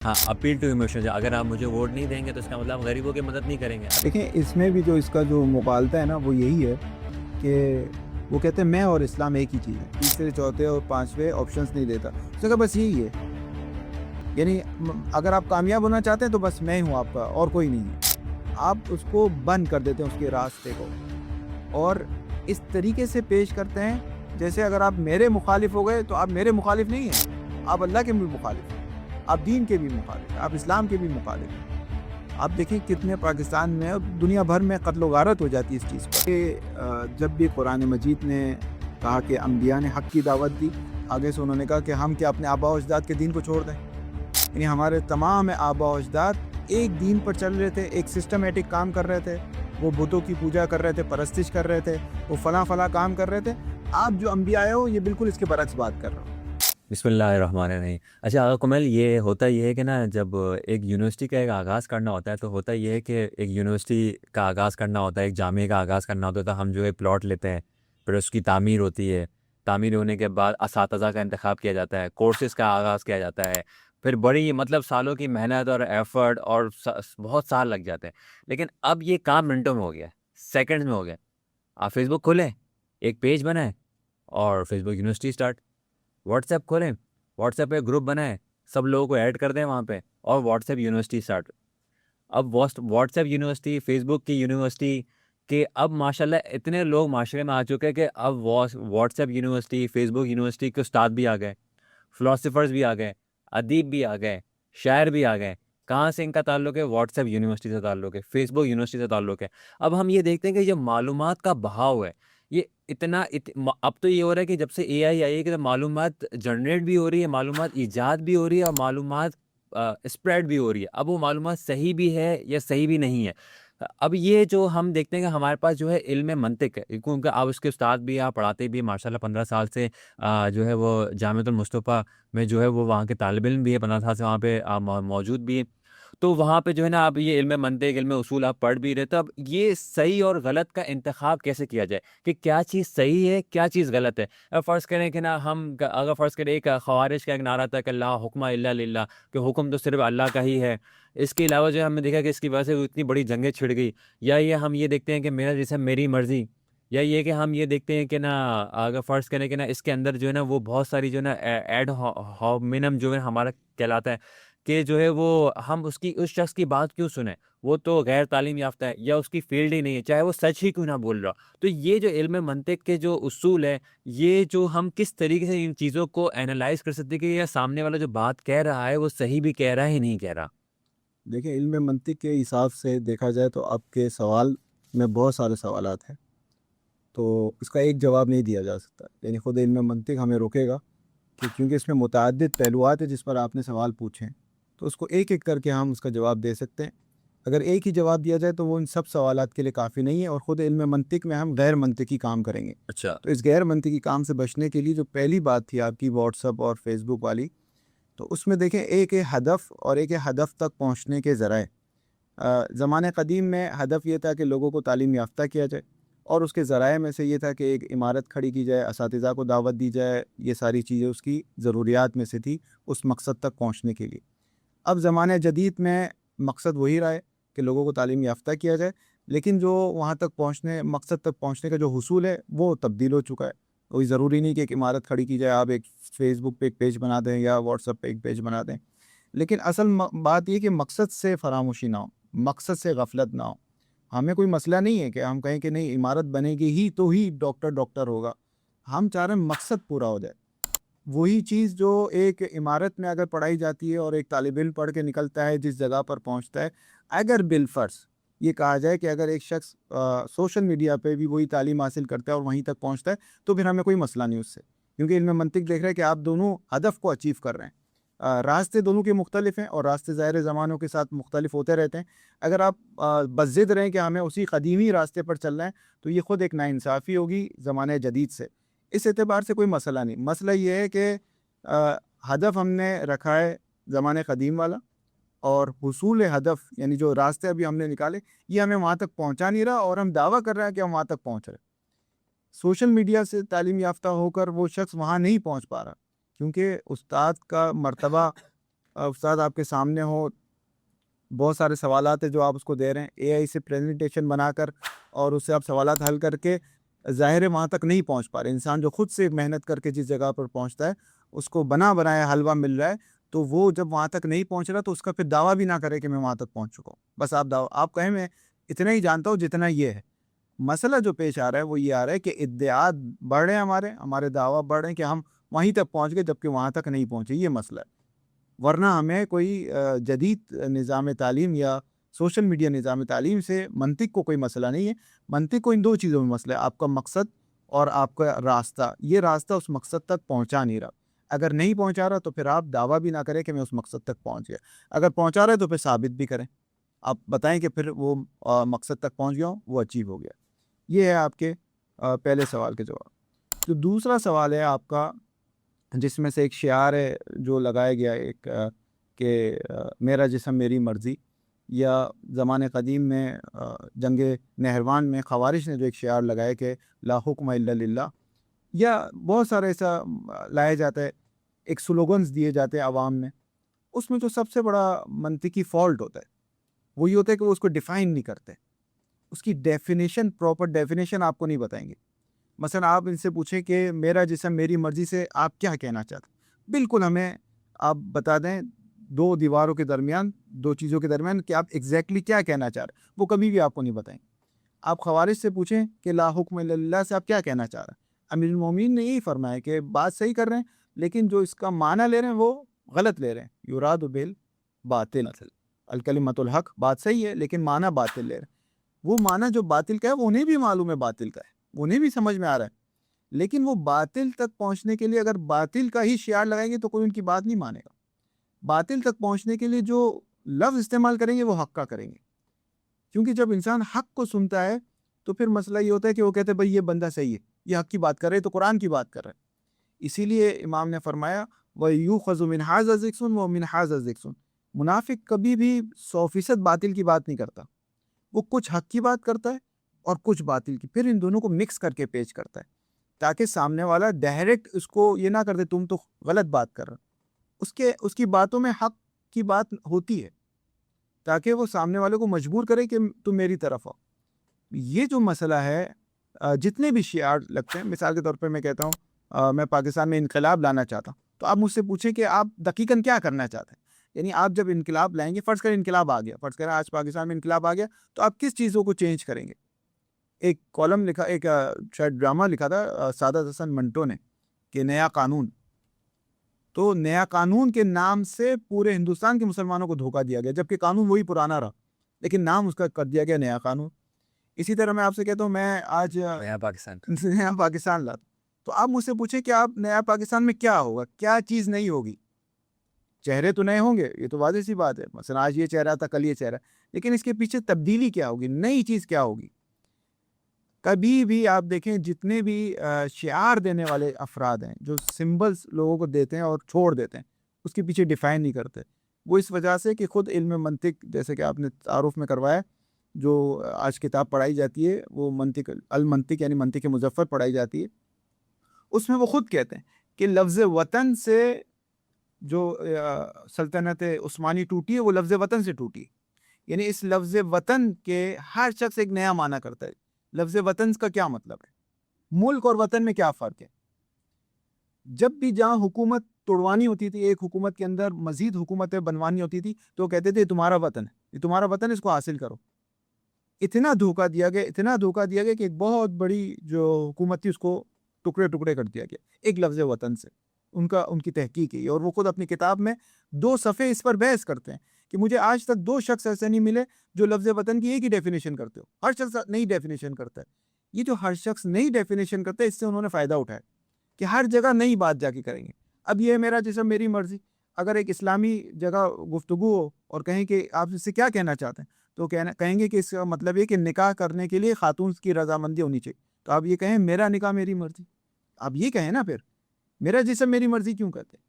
ہاں، appeal to emotions, اگر آپ مجھے ووٹ نہیں دیں گے تو اس کا مطلب آپ غریبوں کی مدد نہیں کریں گے. دیکھیں اس میں بھی جو اس کا جو مغالطہ ہے نا وہ یہی ہے کہ وہ کہتے ہیں میں اور اسلام ایک ہی چیز ہے، تیسرے چوتھے اور پانچویں آپشنس نہیں دیتا. اس کا بس یہی ہے، یعنی اگر آپ کامیاب ہونا چاہتے ہیں تو بس میں ہوں آپ کا اور کوئی نہیں ہے. آپ اس کو بند کر دیتے ہیں اس کے راستے کو، اور اس طریقے سے پیش کرتے ہیں جیسے اگر آپ میرے مخالف ہو گئے تو آپ میرے مخالف نہیں ہیں، آپ اللہ کے بھی مخالف ہیں، آپ دین کے بھی مخالف ہیں، آپ اسلام کے بھی مخالف ہیں. آپ دیکھیں کتنے پاکستان میں اور دنیا بھر میں قتل و غارت ہو جاتی ہے اس چیز پر. جب بھی قرآن مجید نے کہا کہ انبیاء نے حق کی دعوت دی، آگے سے انہوں نے کہا کہ ہم کیا اپنے آباء و اجداد کے دین کو چھوڑ دیں؟ یعنی ہمارے تمام آباء و اجداد ایک دین پر چل رہے تھے، ایک سسٹمیٹک کام کر رہے تھے. وہ بتوں کی پوجا کر رہے تھے، پرستش کر رہے تھے، وہ فلاں کام کر رہے تھے. آپ جو انبیاء آئے ہو یہ بالکل اس کے برعکس بات کر رہے ہو. بسم اللہ الرحمن الرحیم. اچھا آقا کمل، یہ ہوتا یہ ہے کہ نا جب ایک یونیورسٹی کا ایک آغاز کرنا ہوتا ہے تو ہوتا یہ ہے کہ ایک یونیورسٹی کا آغاز کرنا ہوتا ہے، ایک جامعہ کا آغاز کرنا ہوتا ہے تو ہم جو ہے پلاٹ لیتے ہیں، پھر اس کی تعمیر ہوتی ہے. تعمیر ہونے کے بعد اساتذہ کا انتخاب کیا جاتا ہے، کورسز کا آغاز کیا جاتا ہے، پھر بڑی مطلب سالوں کی محنت اور ایفرٹ اور بہت سال لگ جاتے ہیں. لیکن اب یہ کام منٹوں میں ہو گیا، سیکنڈز میں ہو گیا. آپ فیس بک کھولیں، ایک پیج بنائیں اور فیس بک یونیورسٹی اسٹارٹ. واٹس ایپ کھولیں، واٹس ایپ پہ گروپ بنائیں، سب لوگوں کو ایڈ کر دیں وہاں پہ، اور واٹس ایپ یونیورسٹی اسٹارٹ. اب واٹس ایپ یونیورسٹی، فیس بک کی یونیورسٹی کہ اب ماشاءاللہ اتنے لوگ معاشرے میں آ چکے ہیں کہ اب واٹس ایپ یونیورسٹی، فیس بک یونیورسٹی کے استاد بھی آ گئے، فلاسفرز بھی آ گئے، ادیب بھی آ گئے، شاعر بھی آ گئے. کہاں سے ان کا تعلق ہے؟ واٹس ایپ یونیورسٹی سے تعلق ہے، فیس بک یونیورسٹی سے تعلق ہے. اب ہم یہ دیکھتے ہیں کہ یہ معلومات کا بہاؤ ہے، یہ اب تو یہ ہو رہا ہے کہ جب سے اے آئی ہے کہ معلومات جنریٹ بھی ہو رہی ہے، معلومات ایجاد بھی ہو رہی ہے، اور معلومات اسپریڈ بھی ہو رہی ہے. اب وہ معلومات صحیح بھی ہے یا صحیح بھی نہیں ہے. اب یہ جو ہم دیکھتے ہیں کہ ہمارے پاس جو ہے علم منطق ہے، کیونکہ آپ اس کے استاد بھی، آپ پڑھاتے بھی ماشاءاللہ 15 سال سے جو ہے وہ جامعۃ المصطفیٰ میں جو ہے وہ وہاں کے طالب علم بھی ہے، 15 سال سے وہاں پہ موجود بھی ہیں. تو وہاں پہ جو ہے نا آپ یہ علم منطق، علم اصول آپ پڑھ بھی رہے. تو اب یہ صحیح اور غلط کا انتخاب کیسے کیا جائے کہ کیا چیز صحیح ہے، کیا چیز غلط ہے؟ اب فرض کریں کہ نا اگر فرض کریں ایک خوارج کا ایک نعرہ تھا کہ لا حکم الا للہ، کہ حکم تو صرف اللہ کا ہی ہے. اس کے علاوہ جو ہے ہم نے دیکھا کہ اس کی وجہ سے اتنی بڑی جنگیں چھڑ گئی. یا یہ ہم یہ دیکھتے ہیں کہ میرا جیسے میری مرضی. یا یہ کہ ہم یہ دیکھتے ہیں کہ نا اگر فرض کریں کہ نا اس کے اندر جو ہے نا وہ بہت ساری جو ہے نا ایڈ ہومینم جو ہے ہمارا کہلاتا ہے کہ جو ہے وہ ہم اس شخص کی بات کیوں سنیں، وہ تو غیر تعلیم یافتہ ہے یا اس کی فیلڈ ہی نہیں ہے، چاہے وہ سچ ہی کیوں نہ بول رہا. تو یہ جو علم منطق کے جو اصول ہے، یہ جو ہم کس طریقے سے ان چیزوں کو اینالائز کر سکتے ہیں کہ یہ سامنے والا جو بات کہہ رہا ہے وہ صحیح بھی کہہ رہا ہے ہی نہیں کہہ رہا. دیکھیں علم منطق کے حساب سے دیکھا جائے تو آپ کے سوال میں بہت سارے سوالات ہیں، تو اس کا ایک جواب نہیں دیا جا سکتا. یعنی خود علم منطق ہمیں روکے گا کہ کیونکہ اس میں متعدد پہلوات ہیں جس پر آپ نے سوال پوچھے ہیں، تو اس کو ایک ایک کر کے ہم اس کا جواب دے سکتے ہیں. اگر ایک ہی جواب دیا جائے تو وہ ان سب سوالات کے لیے کافی نہیں ہے، اور خود علم منطق میں ہم غیر منطقی کام کریں گے. اچھا. تو اس غیر منطقی کام سے بچنے کے لیے جو پہلی بات تھی آپ کی واٹس ایپ اور فیس بک والی، تو اس میں دیکھیں ایک ہے ہدف اور ایک ہے ہدف تک پہنچنے کے ذرائع. زمانہ قدیم میں ہدف یہ تھا کہ لوگوں کو تعلیم یافتہ کیا جائے، اور اس کے ذرائع میں سے یہ تھا کہ ایک عمارت کھڑی کی جائے، اساتذہ کو دعوت دی جائے. یہ ساری چیزیں اس کی ضروریات میں سے تھی اس مقصد تک پہنچنے کے لیے. اب زمانہ جدید میں مقصد وہی رہا ہے کہ لوگوں کو تعلیم یافتہ کیا جائے، لیکن جو وہاں تک پہنچنے، مقصد تک پہنچنے کا جو حصول ہے وہ تبدیل ہو چکا ہے. کوئی ضروری نہیں کہ ایک عمارت کھڑی کی جائے، آپ ایک فیس بک پہ ایک پیج بنا دیں یا واٹس ایپ پہ ایک پیج بنا دیں. لیکن اصل بات یہ کہ مقصد سے فراموشی نہ ہو، مقصد سے غفلت نہ ہو. ہمیں کوئی مسئلہ نہیں ہے کہ ہم کہیں کہ نہیں عمارت بنے گی ہی تو ہی ڈاکٹر ہوگا. ہم چاہ رہے ہیں مقصد پورا ہو جائے. وہی چیز جو ایک عمارت میں اگر پڑھائی جاتی ہے اور ایک طالب علم پڑھ کے نکلتا ہے جس جگہ پر پہنچتا ہے، اگر بالفرض یہ کہا جائے کہ اگر ایک شخص سوشل میڈیا پہ بھی وہی تعلیم حاصل کرتا ہے اور وہیں تک پہنچتا ہے تو پھر ہمیں کوئی مسئلہ نہیں اس سے، کیونکہ علم منطق دیکھ رہے ہیں کہ آپ دونوں ہدف کو اچیو کر رہے ہیں. راستے دونوں کے مختلف ہیں اور راستے ظاہر زمانوں کے ساتھ مختلف ہوتے رہتے ہیں. اگر آپ بس ضد رہیں کہ ہمیں اسی قدیمی راستے پر چلنا ہے تو یہ خود ایک ناانصافی ہوگی زمانہ جدید سے. اس اعتبار سے کوئی مسئلہ نہیں. مسئلہ یہ ہے کہ ہدف ہم نے رکھا ہے زمانہ قدیم والا، اور حصول ہدف یعنی جو راستے ابھی ہم نے نکالے یہ ہمیں وہاں تک پہنچا نہیں رہا، اور ہم دعویٰ کر رہے ہیں کہ ہم وہاں تک پہنچ رہے. سوشل میڈیا سے تعلیم یافتہ ہو کر وہ شخص وہاں نہیں پہنچ پا رہا، کیونکہ استاد کا مرتبہ استاد آپ کے سامنے ہو, بہت سارے سوالات ہیں جو آپ اس کو دے رہے ہیں, اے آئی سے پریزنٹیشن بنا کر اور اس سے آپ سوالات حل کر کے, ظاہر ہے وہاں تک نہیں پہنچ پا رہے. انسان جو خود سے محنت کر کے جس جگہ پر پہنچتا ہے, اس کو بنا بنایا حلوہ مل رہا ہے, تو وہ جب وہاں تک نہیں پہنچ رہا تو اس کا پھر دعویٰ بھی نہ کرے کہ میں وہاں تک پہنچ چکا ہوں. بس آپ کہیں میں اتنا ہی جانتا ہوں جتنا یہ ہے. مسئلہ جو پیش آ رہا ہے وہ یہ آ رہا ہے کہ ادعاءات بڑھ رہے ہیں, ہمارے دعویٰ بڑھ رہے ہیں کہ ہم وہیں تک پہنچ گئے جبکہ وہاں تک نہیں پہنچے. یہ مسئلہ ہے. ورنہ ہمیں کوئی جدید نظام تعلیم یا سوشل میڈیا نظام تعلیم سے منطق کو کوئی مسئلہ نہیں ہے. منطق کو ان دو چیزوں میں مسئلہ ہے, آپ کا مقصد اور آپ کا راستہ. یہ راستہ اس مقصد تک پہنچا نہیں رہا. اگر نہیں پہنچا رہا تو پھر آپ دعویٰ بھی نہ کریں کہ میں اس مقصد تک پہنچ گیا. اگر پہنچا رہے تو پھر ثابت بھی کریں, آپ بتائیں کہ پھر وہ مقصد تک پہنچ گیا ہوں, وہ اچیو ہو گیا. یہ ہے آپ کے پہلے سوال کے جواب. جو دوسرا سوال ہے آپ کا, جس میں سے ایک شعار ہے جو لگایا گیا ایک کہ میرا جسم میری مرضی, یا زمانے قدیم میں جنگ نہروان میں خوارج نے جو ایک شعار لگایا کہ لا حکم الا للہ, یا بہت سارا ایسا لایا جاتا ہے, ایک سلوگنز دیے جاتے ہیں عوام میں. اس میں جو سب سے بڑا منطقی فالٹ ہوتا ہے وہ یہ ہوتا ہے کہ وہ اس کو ڈیفائن نہیں کرتے. اس کی ڈیفینیشن, پراپر ڈیفینیشن آپ کو نہیں بتائیں گے. مثلا آپ ان سے پوچھیں کہ میرا جسم میری مرضی سے آپ کیا کہنا چاہتے ہیں, بالکل ہمیں آپ بتا دیں دو دیواروں کے درمیان, دو چیزوں کے درمیان کہ آپ ایگزیکٹلی کیا کہنا چاہ رہے ہیں, وہ کبھی بھی آپ کو نہیں بتائیں گے. آپ خوارج سے پوچھیں کہ لا حکم الا للہ سے آپ کیا کہنا چاہ رہے ہیں, امیر المومنین نے یہی فرمایا کہ بات صحیح کر رہے ہیں لیکن جو اس کا معنی لے رہے ہیں وہ غلط لے رہے ہیں. یراد بالباطل الکلمۃ الحق, بات صحیح ہے لیکن معنی باطل لے رہے ہیں. وہ معنی جو باطل کا ہے وہ انہیں بھی معلوم ہے باطل کا ہے, انہیں بھی سمجھ میں آ رہا ہے, لیکن وہ باطل تک پہنچنے کے لیے اگر باطل کا ہی شعار لگائیں گے تو کوئی ان کی بات نہیں مانے گا. باطل تک پہنچنے کے لیے جو لفظ استعمال کریں گے وہ حق کا کریں گے, کیونکہ جب انسان حق کو سنتا ہے تو پھر مسئلہ یہ ہوتا ہے کہ وہ کہتے ہیں بھئی یہ بندہ صحیح ہے, یہ حق کی بات کر رہے تو قرآن کی بات کر رہے. اسی لیے امام نے فرمایا وَيُؤْخَذُ مِنْ هَٰذَا ذِكْرٌ وَمِنْ هَٰذَا ذِكْرٌ. منافق کبھی بھی 100% باطل کی بات نہیں کرتا, وہ کچھ حق کی بات کرتا ہے اور کچھ باطل کی, پھر ان دونوں کو مکس کر کے پیش کرتا ہے تاکہ سامنے والا ڈائریکٹ اس کو یہ نہ کر دے تم تو غلط بات کر رہے. اس کی باتوں میں حق کی بات ہوتی ہے تاکہ وہ سامنے والے کو مجبور کرے کہ تم میری طرف آؤ. یہ جو مسئلہ ہے, جتنے بھی شعار لگتے ہیں, مثال کے طور پہ میں کہتا ہوں میں پاکستان میں انقلاب لانا چاہتا ہوں, تو آپ مجھ سے پوچھیں کہ آپ دقیقاً کیا کرنا چاہتے ہیں. یعنی آپ جب انقلاب لائیں گے, فرض کریں انقلاب آ گیا, فرض کریں آج پاکستان میں انقلاب آ گیا, تو آپ کس چیزوں کو چینج کریں گے. ایک کالم لکھا, ایک شاید ڈرامہ لکھا تھا سعادت حسن منٹو نے کہ نیا قانون, تو نیا قانون کے نام سے پورے ہندوستان کے مسلمانوں کو دھوکہ دیا گیا, جبکہ قانون وہی پرانا رہا لیکن نام اس کا کر دیا گیا نیا قانون. اسی طرح میں آپ سے کہتا ہوں میں آج نیا پاکستان. نیا پاکستان لاتا, تو آپ مجھ سے پوچھیں کہ آپ نیا پاکستان میں کیا ہوگا, کیا چیز نہیں ہوگی. چہرے تو نئے ہوں گے, یہ تو واضح سی بات ہے, مثلا آج یہ چہرہ تھا کل یہ چہرہ, لیکن اس کے پیچھے تبدیلی کیا ہوگی, نئی چیز کیا ہوگی. کبھی بھی آپ دیکھیں جتنے بھی شعار دینے والے افراد ہیں جو سمبلز لوگوں کو دیتے ہیں اور چھوڑ دیتے ہیں, اس کے پیچھے ڈیفائن نہیں کرتے. وہ اس وجہ سے کہ خود علم منطق, جیسے کہ آپ نے تعارف میں کروایا, جو آج کتاب پڑھائی جاتی ہے وہ منطق المنطق یعنی منطق مظفر پڑھائی جاتی ہے, اس میں وہ خود کہتے ہیں کہ لفظ وطن سے جو سلطنت عثمانی ٹوٹی ہے وہ لفظ وطن سے ٹوٹی. یعنی اس لفظ وطن کے ہر شخص ایک نیا معنی کرتا ہے. لفظ وطن کا کیا مطلب ہے, ملک اور وطن میں کیا فرق ہے. جب بھی جہاں حکومت توڑوانی ہوتی تھی, ایک حکومت کے اندر مزید حکومتیں بنوانی ہوتی تھی, تو وہ کہتے تھے یہ تمہارا وطن ہے, یہ تمہارا وطن ہے, اس کو حاصل کرو. اتنا دھوکہ دیا گیا کہ ایک بہت بڑی جو حکومت تھی اس کو ٹکڑے ٹکڑے کر دیا گیا ایک لفظ وطن سے. ان کی تحقیق ہے, اور وہ خود اپنی کتاب میں 2 صفحے اس پر بحث کرتے ہیں کہ مجھے آج تک 2 شخص ایسے نہیں ملے جو لفظ وطن کی ایک ہی ڈیفینیشن کرتے ہو. ہر شخص نئی ڈیفینیشن کرتا ہے. یہ جو ہر شخص نئی ڈیفینیشن کرتا ہے, اس سے انہوں نے فائدہ اٹھایا کہ ہر جگہ نئی بات جا کے کریں گے. اب یہ میرا جسم میری مرضی, اگر ایک اسلامی جگہ گفتگو ہو اور کہیں کہ آپ اس سے کیا کہنا چاہتے ہیں, تو کہیں گے کہ اس کا مطلب یہ کہ نکاح کرنے کے لیے خاتون کی رضامندی ہونی چاہیے, تو آپ یہ کہیں میرا نکاح میری مرضی. آپ یہ کہیں نا, پھر میرا جسم میری مرضی کیوں کہتے ہیں.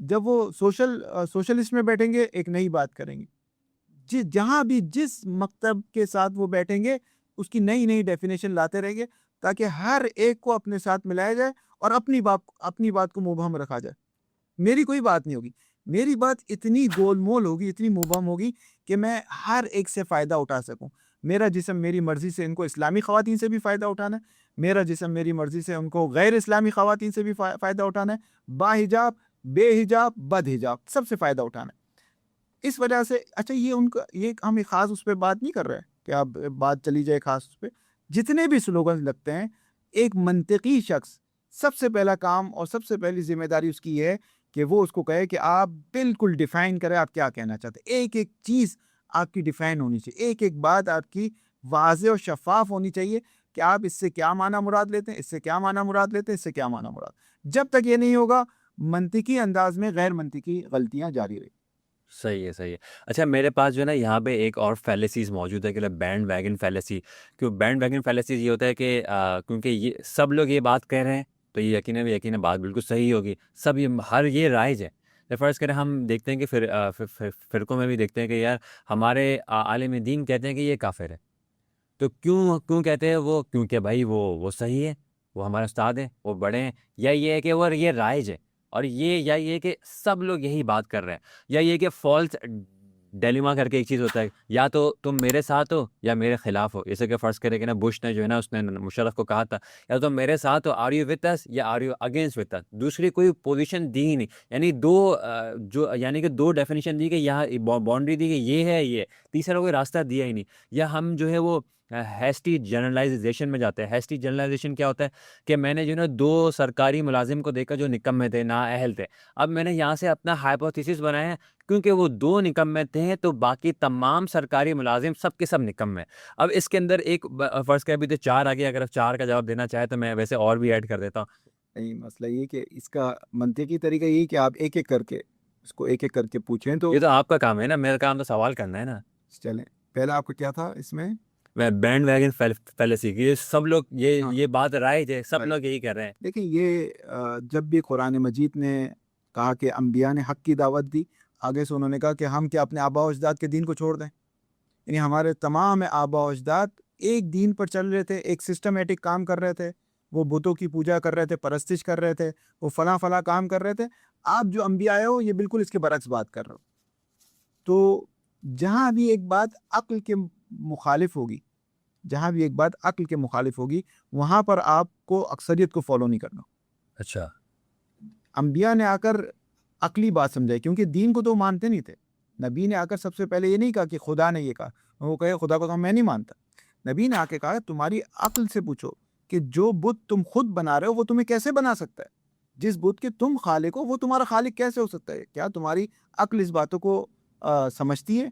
جب وہ سوشلسٹ میں بیٹھیں گے ایک نئی بات کریں گے, جہاں بھی جس مکتب کے ساتھ وہ بیٹھیں گے اس کی نئی ڈیفینیشن لاتے رہیں گے تاکہ ہر ایک کو اپنے ساتھ ملایا جائے اور اپنی بات کو مبہم رکھا جائے. میری کوئی بات نہیں ہوگی. میری بات اتنی گول مول ہوگی، اتنی مبہم ہوگی کہ میں ہر ایک سے فائدہ اٹھا سکوں. میرا جسم میری مرضی سے ان کو اسلامی خواتین سے بھی فائدہ اٹھانا ہے، میرا جسم میری مرضی سے ان کو غیر اسلامی خواتین سے بھی فائدہ اٹھانا ہے، با حجاب، بے حجاب، بد حجاب، سب سے فائدہ اٹھانا ہے. اس وجہ سے اچھا یہ ان کا یہ ہم ایک خاص اس پہ بات نہیں کر رہے کہ اب بات چلی جائے خاص اس پہ. جتنے بھی سلوگن لگتے ہیں، ایک منطقی شخص سب سے پہلا کام اور سب سے پہلی ذمہ داری اس کی یہ ہے کہ وہ اس کو کہے کہ آپ بالکل ڈیفائن کریں آپ کیا کہنا چاہتے ہیں. ایک ایک چیز آپ کی ڈیفائن ہونی چاہیے، ایک ایک بات آپ کی واضح اور شفاف ہونی چاہیے کہ آپ اس سے کیا معنی مراد لیتے ہیں، اس سے کیا معنی مراد لیتے ہیں، اس سے کیا معنی مراد. جب تک یہ نہیں ہوگا منطقی انداز میں غیر منطقی غلطیاں جاری رہی. صحیح ہے، صحیح ہے. اچھا میرے پاس جو ہے نا یہاں پہ ایک اور فیلیسیز موجود ہے کہ بینڈ ویگن فیلیسی. کیوں بینڈ ویگن فیلیسیز یہ ہوتا ہے کہ کیونکہ یہ سب لوگ یہ بات کہہ رہے ہیں تو یہ یقیناً بات بالکل صحیح ہوگی. سب ہر یہ رائج ہے. فرض کریں ہم دیکھتے ہیں کہ فرقوں میں بھی دیکھتے ہیں کہ یار ہمارے عالم دین کہتے ہیں کہ یہ کافر ہے. تو کیوں کہتے ہیں وہ؟ کیونکہ بھائی وہ صحیح ہے، وہ ہمارے استاد ہیں، وہ بڑے ہیں، یا یہ ہے کہ وہ یہ رائج ہے، اور یہ کہ سب لوگ یہی بات کر رہے ہیں، یا یہ کہ فالس ڈیلیما کر کے ایک چیز ہوتا ہے، یا تو تم میرے ساتھ ہو یا میرے خلاف ہو. جیسے کہ فرض کرے کہ نا بش نے جو ہے نا اس نے مشرف کو کہا تھا یا تم میرے ساتھ ہو، آر یو وتھ اس یا آر یو اگینسٹ وتھ اس. دوسری کوئی پوزیشن دی ہی نہیں. یعنی کہ دو ڈیفینیشن دی کہ یہاں باؤنڈری دی کہ یہ ہے یہ، تیسرا کوئی راستہ دیا ہی نہیں. یا ہم جو ہے وہ ہیسٹی جنرلائزیشن میں جاتے ہیں. ہیسٹی جنرلائزیشن کیا ہوتا ہے کہ میں نے جو ہے نا 2 سرکاری ملازم کو دیکھا جو نکمے تھے، نااہل تھے. اب میں نے یہاں سے اپنا ہائپوتھیسس بنایا ہے کیونکہ وہ 2 نکمے تھے تو باقی تمام سرکاری ملازم سب کے سب نکمے. اب اس کے اندر ایک فرض کر بھی تو 4 آ گیا. اگر 4 کا جواب دینا چاہے تو میں ویسے اور بھی ایڈ کر دیتا ہوں. نہیں، مسئلہ یہ کہ اس کا منطقی طریقہ یہی کہ آپ ایک ایک کر کے اس کو ایک ایک کر کے پوچھیں. تو یہ تو آپ کا کام ہے نا، میرا کام تو سوال کرنا ہے نا. چلیں، پہلا آپ کا کیا تھا اس میں؟ بینڈ ویگن فیلیسی یہ سب لوگ ہاں. یہ بات رائج ہے، سب Right. لوگ یہی کر رہے ہیں. دیکھیں یہ جب بھی قرآن مجید نے کہا کہ انبیاء نے حق کی دعوت دی، آگے سے انہوں نے کہا کہ ہم کیا اپنے آبا و اجداد کے دین کو چھوڑ دیں؟ یعنی ہمارے تمام آبا و اجداد ایک دین پر چل رہے تھے، ایک سسٹمیٹک کام کر رہے تھے. وہ بتوں کی پوجا کر رہے تھے، پرستش کر رہے تھے، وہ فلاں کام کر رہے تھے. آپ جو انبیاء آئے ہو یہ بالکل اس کے برعکس بات کر رہے ہو. تو جہاں بھی ایک بات عقل کے مخالف ہوگی، وہاں پر آپ کو اکثریت کو فالو نہیں کرنا. اچھا. انبیاء نے آ کر عقلی بات سمجھائی کیونکہ دین کو تو مانتے نہیں تھے. نبی نے آ کر سب سے پہلے یہ نہیں کہا کہ خدا نے یہ کہا، وہ کہے خدا کو تو میں نہیں مانتا. نبی نے آ کے کہا تمہاری عقل سے پوچھو کہ جو بت تم خود بنا رہے ہو وہ تمہیں کیسے بنا سکتا ہے؟ جس بت کے تم خالق ہو وہ تمہارا خالق کیسے ہو سکتا ہے؟ کیا تمہاری عقل اس باتوں کو سمجھتی ہے؟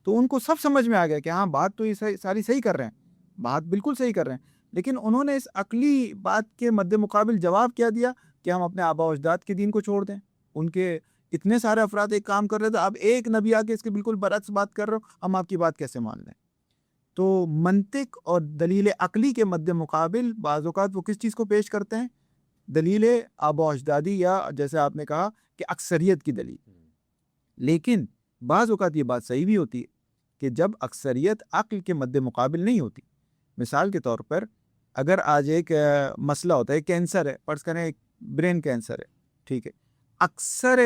تو ان کو سب سمجھ میں آ گیا کہ ہاں بات تو یہ ساری صحیح کر رہے ہیں، بات بالکل صحیح کر رہے ہیں. لیکن انہوں نے اس عقلی بات کے مد مقابل جواب کیا دیا کہ ہم اپنے آبا و اجداد کے دین کو چھوڑ دیں. ان کے اتنے سارے افراد ایک کام کر رہے تھے، اب ایک نبی آ کے اس کے بالکل برعکس بات کر رہے ہو، ہم آپ کی بات کیسے مان لیں؟ تو منطق اور دلیل عقلی کے مد مقابل بعض اوقات وہ کس چیز کو پیش کرتے ہیں؟ دلیل آبا و اجدادی، یا جیسے آپ نے کہا کہ اکثریت کی دلیل. لیکن بعض اوقات یہ بات صحیح بھی ہوتی ہے کہ جب اکثریت عقل کے مد مقابل نہیں ہوتی. مثال کے طور پر اگر آج ایک مسئلہ ہوتا ہے، کینسر ہے، فرض کریں ایک برین کینسر ہے، ٹھیک ہے، اکثر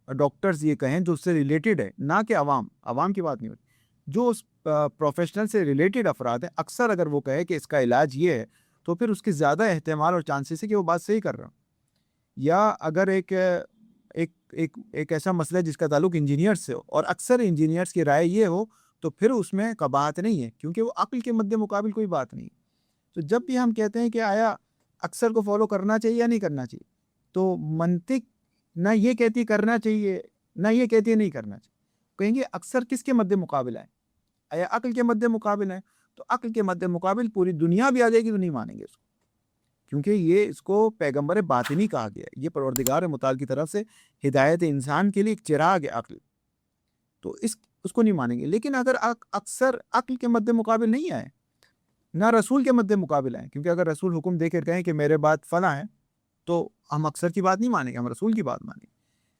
ڈاکٹرز یہ کہیں جو اس سے ریلیٹڈ ہے، نہ کہ عوام کی بات نہیں ہوتی، جو اس پروفیشنل سے ریلیٹڈ افراد ہیں، اکثر اگر وہ کہے کہ اس کا علاج یہ ہے تو پھر اس کے زیادہ احتمال اور چانسز ہے کہ وہ بات صحیح کر رہا ہوں. یا اگر ایک ایسا مسئلہ ہے جس کا تعلق انجینئر سے ہو اور اکثر انجینئرز کی رائے یہ ہو تو پھر اس میں قباحت نہیں ہے کیونکہ وہ عقل کے مد مقابل کوئی بات نہیں. تو جب بھی ہم کہتے ہیں کہ آیا اکثر کو فالو کرنا چاہیے یا نہیں کرنا چاہیے، تو منطق نہ یہ کہتی کرنا چاہیے نہ یہ کہتی نہیں کرنا چاہیے. کہیں گے اکثر کس کے مد مقابل ہے؟ آیا عقل کے مد مقابل ہے؟ تو عقل کے مد مقابل پوری دنیا بھی آ جائے گی تو نہیں مانیں گے اس کو، کیونکہ یہ اس کو پیغمبر باطنی کہا گیا ہے. یہ پروردگار متعال کی طرف سے ہدایت انسان کے لیے ایک چراغ ہے عقل، تو اس کو نہیں مانیں گے. لیکن اگر اکثر عقل کے مد مقابل نہیں آئے، نہ رسول کے مد مقابل آئے، کیونکہ اگر رسول حکم دے کر کہیں کہ میرے بات فلاں ہے تو ہم اکثر کی بات نہیں مانیں گے، ہم رسول کی بات مانیں گے.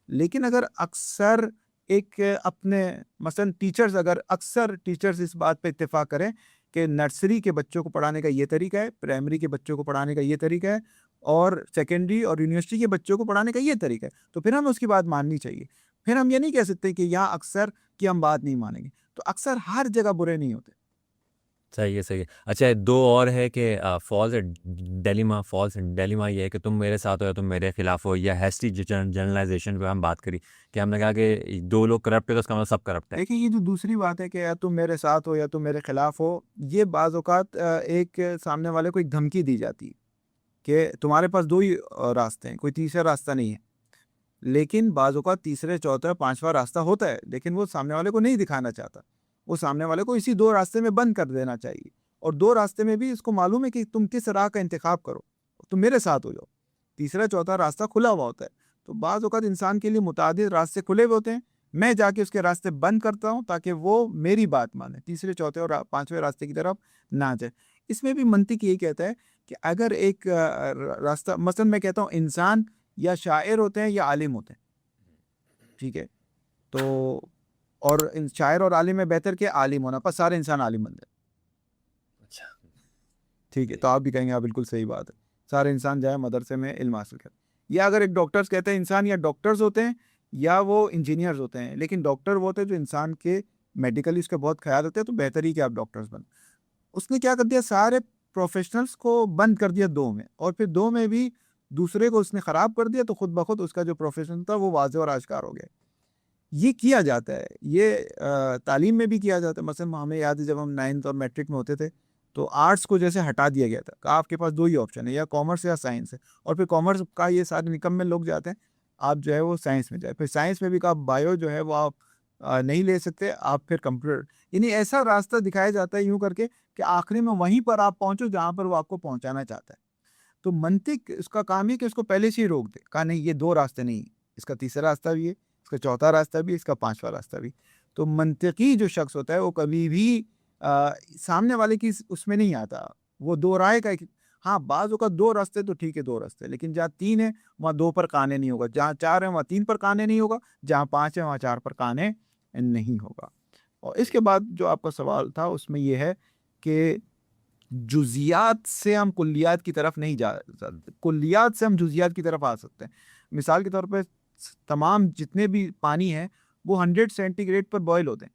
لیکن اگر اکثر ایک اپنے مثلا ٹیچرز، اگر اکثر ٹیچرز اس بات پہ اتفاق کریں کہ نرسری کے بچوں کو پڑھانے کا یہ طریقہ ہے، پرائمری کے بچوں کو پڑھانے کا یہ طریقہ ہے، اور سیکنڈری اور یونیورسٹی کے بچوں کو پڑھانے کا یہ طریقہ ہے، تو پھر ہمیں اس کی بات ماننی چاہیے. پھر ہم یہ نہیں کہہ سکتے کہ یہاں اکثر کی ہم بات نہیں مانیں گے. تو اکثر ہر جگہ برے نہیں ہوتے. صحیح ہے، صحیح ہے. اچھا دو اور ہے کہ فالس ڈیلیما یہ ہے کہ تم میرے ساتھ ہو یا تم میرے خلاف ہو، یا ہیسٹی جنرلائزیشن پہ ہم بات کری کہ ہم نے کہا کہ دو لوگ کرپٹ ہے تو اس کا مطلب سب کرپٹ ہے. دیکھیں یہ جو دوسری بات ہے کہ یا تم میرے ساتھ ہو یا تم میرے خلاف ہو، یہ بعض اوقات ایک سامنے والے کو ایک دھمکی دی جاتی ہے کہ تمہارے پاس دو ہی راستے ہیں، کوئی تیسرا راستہ نہیں ہے. لیکن بعض اوقات تیسرے چوتھا پانچواں راستہ ہوتا ہے، لیکن وہ سامنے والے کو نہیں دکھانا چاہتا. وہ سامنے والے کو اسی دو راستے میں بند کر دینا چاہیے، اور دو راستے میں بھی اس کو معلوم ہے کہ تم کس راہ کا انتخاب کرو، تم میرے ساتھ ہو جاؤ. تیسرا چوتھا راستہ کھلا ہوا ہوتا ہے. تو بعض اوقات انسان کے لیے متعدد راستے کھلے ہوئے ہوتے ہیں، میں جا کے اس کے راستے بند کرتا ہوں تاکہ وہ میری بات مانے، تیسرے چوتھے اور پانچویں راستے کی طرف نہ جائے. اس میں بھی منطق یہی کہتا ہے کہ اگر ایک راستہ، مثلا میں کہتا ہوں انسان یا شاعر ہوتے ہیں یا عالم ہوتے ہیں، ٹھیک ہے، تو اور شاعر اور عالم میں بہتر کہ عالم ہونا، پر سارے انسان عالم بن جائے. اچھا ٹھیک ہے، تو آپ بھی کہیں گے ہاں بالکل صحیح بات ہے، سارے انسان جائے مدرسے میں علم حاصل کریں. یا اگر ایک ڈاکٹرز کہتے ہیں انسان یا ڈاکٹرز ہوتے ہیں یا وہ انجینئرز ہوتے ہیں، لیکن ڈاکٹر وہ ہوتے ہیں جو انسان کے میڈیکلی اس کا بہت خیال ہوتے ہیں، تو بہتر ہی کہ آپ ڈاکٹرز بن. اس نے کیا کر دیا، سارے پروفیشنلز کو بند کر دیا دو میں، اور پھر دو میں بھی دوسرے کو اس نے خراب کر دیا، تو خود بخود اس کا جو پروفیشن تھا وہ واضح اور آشکار ہو گیا. یہ کیا جاتا ہے، یہ تعلیم میں بھی کیا جاتا ہے. مثلا ہمیں یاد ہے جب ہم 9th اور میٹرک میں ہوتے تھے تو آرٹس کو جیسے ہٹا دیا گیا تھا کہ آپ کے پاس دو ہی آپشن ہے، یا کامرس یا سائنس ہے، اور پھر کامرس کا یہ سارے نکمے لوگ جاتے ہیں، آپ جو ہے وہ سائنس میں جائیں، پھر سائنس میں بھی کہ آپ بایو جو ہے وہ آپ نہیں لے سکتے، آپ پھر کمپیوٹر، یعنی ایسا راستہ دکھایا جاتا ہے یوں کر کے کہ آخری میں وہیں پر آپ پہنچو جہاں پر وہ آپ کو پہنچانا چاہتا ہے. تو منطق اس کا کام ہے کہ اس کو پہلے سے ہی روک دے، کہا نہیں یہ دو راستے نہیں، اس کا تیسرا راستہ بھی ہے، اس کا چوتھا راستہ بھی، اس کا پانچواں راستہ بھی. تو منطقی جو شخص ہوتا ہے وہ کبھی بھی سامنے والے کی اس میں نہیں آتا، وہ دو رائے کا ہاں بعض اوقات دو راستے تو ٹھیک ہے دو راستے، لیکن جہاں تین ہے وہاں دو پر کانے نہیں ہوگا، جہاں چار ہے وہاں تین پر کانے نہیں ہوگا، جہاں پانچ ہے وہاں چار پر کانے نہیں ہوگا. اور اس کے بعد جو آپ کا سوال تھا اس میں یہ ہے کہ جزیات سے ہم کلیات کی طرف نہیں جا سکتے، کلیات سے ہم جزیات کی طرف آ سکتے ہیں. مثال کے طور پہ تمام جتنے بھی پانی ہیں وہ 100 سینٹی گریڈ پر بوائل ہوتے ہیں،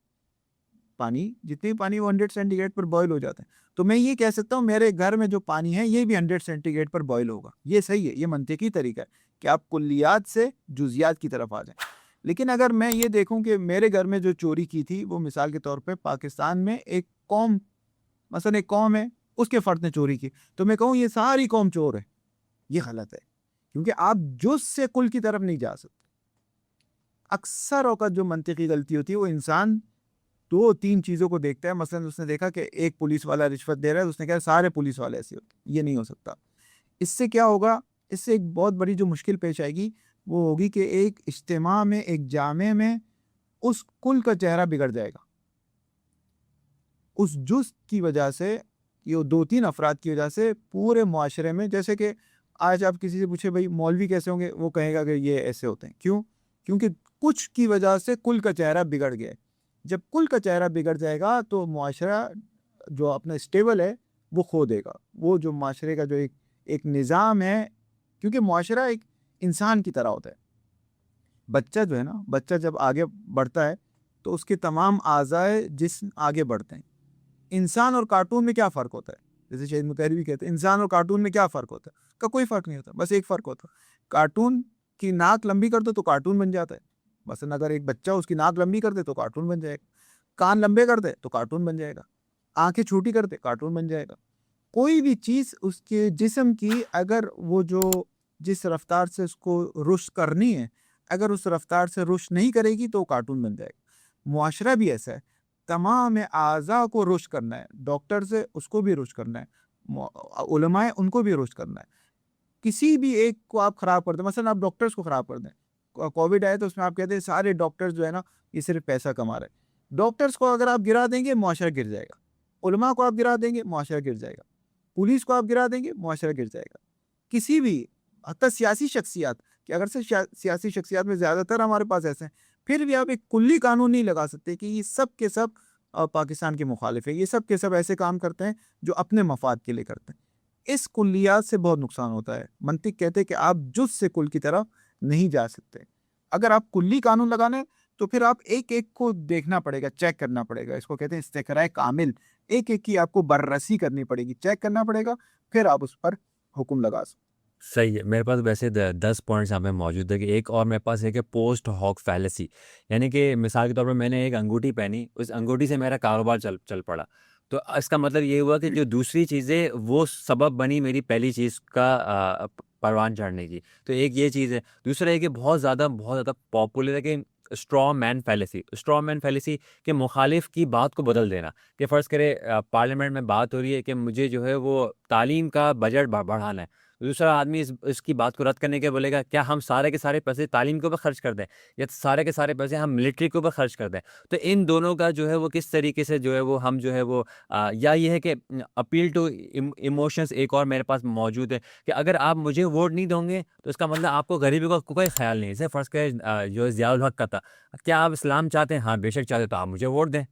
پانی جتنے بھی پانی وہ 100 سینٹی گریڈ پر بوائل ہو جاتے ہیں. تو میں یہ کہہ سکتا ہوں میرے گھر میں جو پانی ہے یہ بھی 100 سینٹی گریڈ پر بوائل ہوگا. یہ صحیح ہے، یہ منطقی طریقہ ہے کہ آپ کلیات سے جزیات کی طرف آ جائیں. لیکن اگر میں یہ دیکھوں کہ میرے گھر میں جو چوری کی تھی وہ مثال کے طور پہ پاکستان میں ایک قوم، مثلا ایک قوم ہے اس کے فرد نے چوری کی، تو میں کہوں یہ ساری قوم چور ہے، یہ غلط ہے، کیونکہ آپ جز سے کل کی طرف نہیں جا سکتے. اکثر اوقات جو منطقی غلطی ہوتی ہے وہ انسان دو تین چیزوں کو دیکھتا ہے. مثلا اس نے دیکھا کہ ایک پولیس والا رشوت دے رہا ہے، اس نے کہا سارے پولیس والے ایسے ہوتے، یہ نہیں ہو سکتا. اس سے کیا ہوگا، اس سے ایک بہت بڑی جو مشکل پیش آئے گی وہ ہوگی کہ ایک اجتماع میں، ایک جامع میں اس کل کا چہرہ بگڑ جائے گا، اس جز کی وجہ سے، یہ دو تین افراد کی وجہ سے پورے معاشرے میں. جیسے کہ آج آپ کسی سے پوچھے بھائی مولوی کیسے ہوں گے، وہ کہے گا کہ یہ ایسے ہوتے ہیں. کیوں؟ کیونکہ کچھ کی وجہ سے کل کا چہرہ بگڑ گیا. جب کل کا چہرہ بگڑ جائے گا تو معاشرہ جو اپنا اسٹیبل ہے وہ کھو دے گا. وہ جو معاشرے کا جو ایک نظام ہے، کیونکہ معاشرہ ایک انسان کی طرح ہوتا ہے. بچہ جو ہے نا، بچہ جب آگے بڑھتا ہے تو اس کے تمام اعضائے جسم آگے بڑھتے ہیں. انسان اور کارٹون میں کیا فرق ہوتا ہے؟ جیسے شہید مطہری کہتے ہیں انسان اور کارٹون میں کیا فرق ہوتا ہے؟ کا کوئی فرق نہیں ہوتا، بس ایک فرق ہوتا ہے، کارٹون کی ناک لمبی کر دو تو کارٹون بن جاتا ہے. مثلا اگر ایک بچہ اس کی ناک لمبی کر دے تو کارٹون بن جائے گا، کان لمبے کر دے تو کارٹون بن جائے گا، آنکھیں چھوٹی کر دے کارٹون بن جائے گا. کوئی بھی چیز اس کے جسم کی اگر وہ جو جس رفتار سے اس کو رشد کرنی ہے، اگر اس رفتار سے رشد نہیں کرے گی تو کارٹون بن جائے گا. معاشرہ بھی ایسا ہے، تمام اعضاء کو رشد کرنا ہے، ڈاکٹر سے اس کو بھی رشد کرنا ہے، علماء ان کو بھی رشد کرنا ہے. کسی بھی ایک کو آپ خراب کر دیں، مثلا آپ ڈاکٹرز کو خراب کر دیں، کووڈ آئے تو اس میں آپ کہتے ہیں سارے ڈاکٹرز جو ہے نا یہ صرف پیسہ کما رہے. ڈاکٹرز کو اگر آپ گرا دیں گے معاشرہ گر جائے گا، علماء کو آپ گرا دیں گے معاشرہ گر جائے گا، پولیس کو آپ گرا دیں گے معاشرہ گر جائے گا. کسی بھی، حتی سیاسی شخصیات، کہ اگر سے سیاسی شخصیات میں زیادہ تر ہمارے پاس ایسے ہیں، پھر بھی آپ ایک کلی قانون نہیں لگا سکتے کہ یہ سب کے سب پاکستان کے مخالف ہے، یہ سب کے سب ایسے کام کرتے ہیں جو اپنے مفاد کے لیے کرتے ہیں. اس کلیات سے بہت نقصان ہوتا ہے. منطق کہتے ہیں کہ آپ جز سے کل کی طرف نہیں جا سکتے. اگر آپ کلی قانون لگانا ہے تو پھر آپ ایک ایک کو دیکھنا پڑے گا، چیک کرنا پڑے گا. اس کو کہتے ہیں استقراء کامل. ایک ایک کی آپ کو بررسی کرنی پڑے گی، چیک کرنا پڑے گا، پھر آپ اس پر حکم لگا سکتے. صحیح ہے. میرے پاس ویسے 10 پوائنٹس یہاں پہ موجود ہے کہ ایک اور میرے پاس ہے کہ پوسٹ ہاک فیلیسی، یعنی کہ مثال کے طور پر میں نے ایک انگوٹھی پہنی، اس انگوٹھی سے میرا کاروبار چل پڑا. تو اس کا مطلب یہ ہوا کہ جو دوسری چیزیں وہ سبب بنی میری پہلی چیز کا پروان چڑھنے کی. تو ایک یہ چیز ہے. دوسرا ہے کہ بہت زیادہ پاپولر ہے کہ اسٹرا مین فیلیسی کے مخالف کی بات کو بدل دینا. کہ فرض کرے پارلیمنٹ میں بات ہو رہی ہے کہ مجھے جو ہے وہ تعلیم کا بجٹ بڑھانا ہے، دوسرا آدمی اس کی بات کو رد کرنے کے بولے گا کیا ہم سارے کے سارے پیسے تعلیم کے اوپر خرچ کر دیں یا سارے کے سارے پیسے ہم ملٹری کے اوپر خرچ کر دیں. تو ان دونوں کا جو ہے وہ کس طریقے سے جو ہے وہ ہم جو ہے وہ یا یہ ہے کہ اپیل ٹو ایموشنز ایک اور میرے پاس موجود ہے کہ اگر آپ مجھے ووٹ نہیں دیں گے تو اس کا مطلب آپ کو غریبی کا کوئی خیال نہیں ہے. جیسے فرض کرے جو ضیاء الحق کا تھا، کیا آپ اسلام چاہتے ہیں؟ ہاں بے شک چاہتے، تو آپ مجھے ووٹ دیں.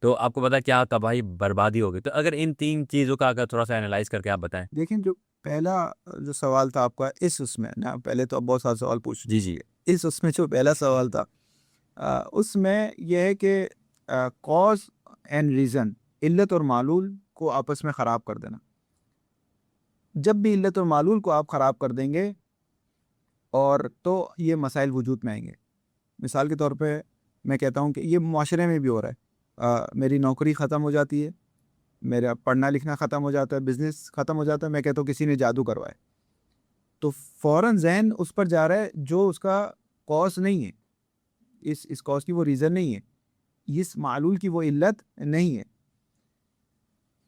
تو آپ کو پتا کیا تباہی بربادی ہوگی. تو اگر ان تین چیزوں کا اگر تھوڑا سا انالائز کر کے آپ بتائیں. دیکھیں جو پہلا جو سوال تھا آپ کا اس میں نا، پہلے تو اب بہت سارے سوال پوچھ جی جی اس میں جو پہلا سوال تھا اس میں یہ ہے کہ کاز اینڈ ریزن، علت اور معلول کو آپس میں خراب کر دینا. جب بھی علت اور معلول کو آپ خراب کر دیں گے اور تو یہ مسائل وجود میں آئیں گے. مثال کے طور پہ میں کہتا ہوں کہ یہ معاشرے میں بھی ہو رہا ہے. میری نوکری ختم ہو جاتی ہے، میرا پڑھنا لکھنا ختم ہو جاتا ہے، بزنس ختم ہو جاتا ہے، میں کہتا ہوں کسی نے جادو کروائے، تو فوراً ذہن اس پر جا رہا ہے جو اس کا کاز نہیں ہے، اس کاز کی وہ ریزن نہیں ہے، اس معلول کی وہ علت نہیں ہے.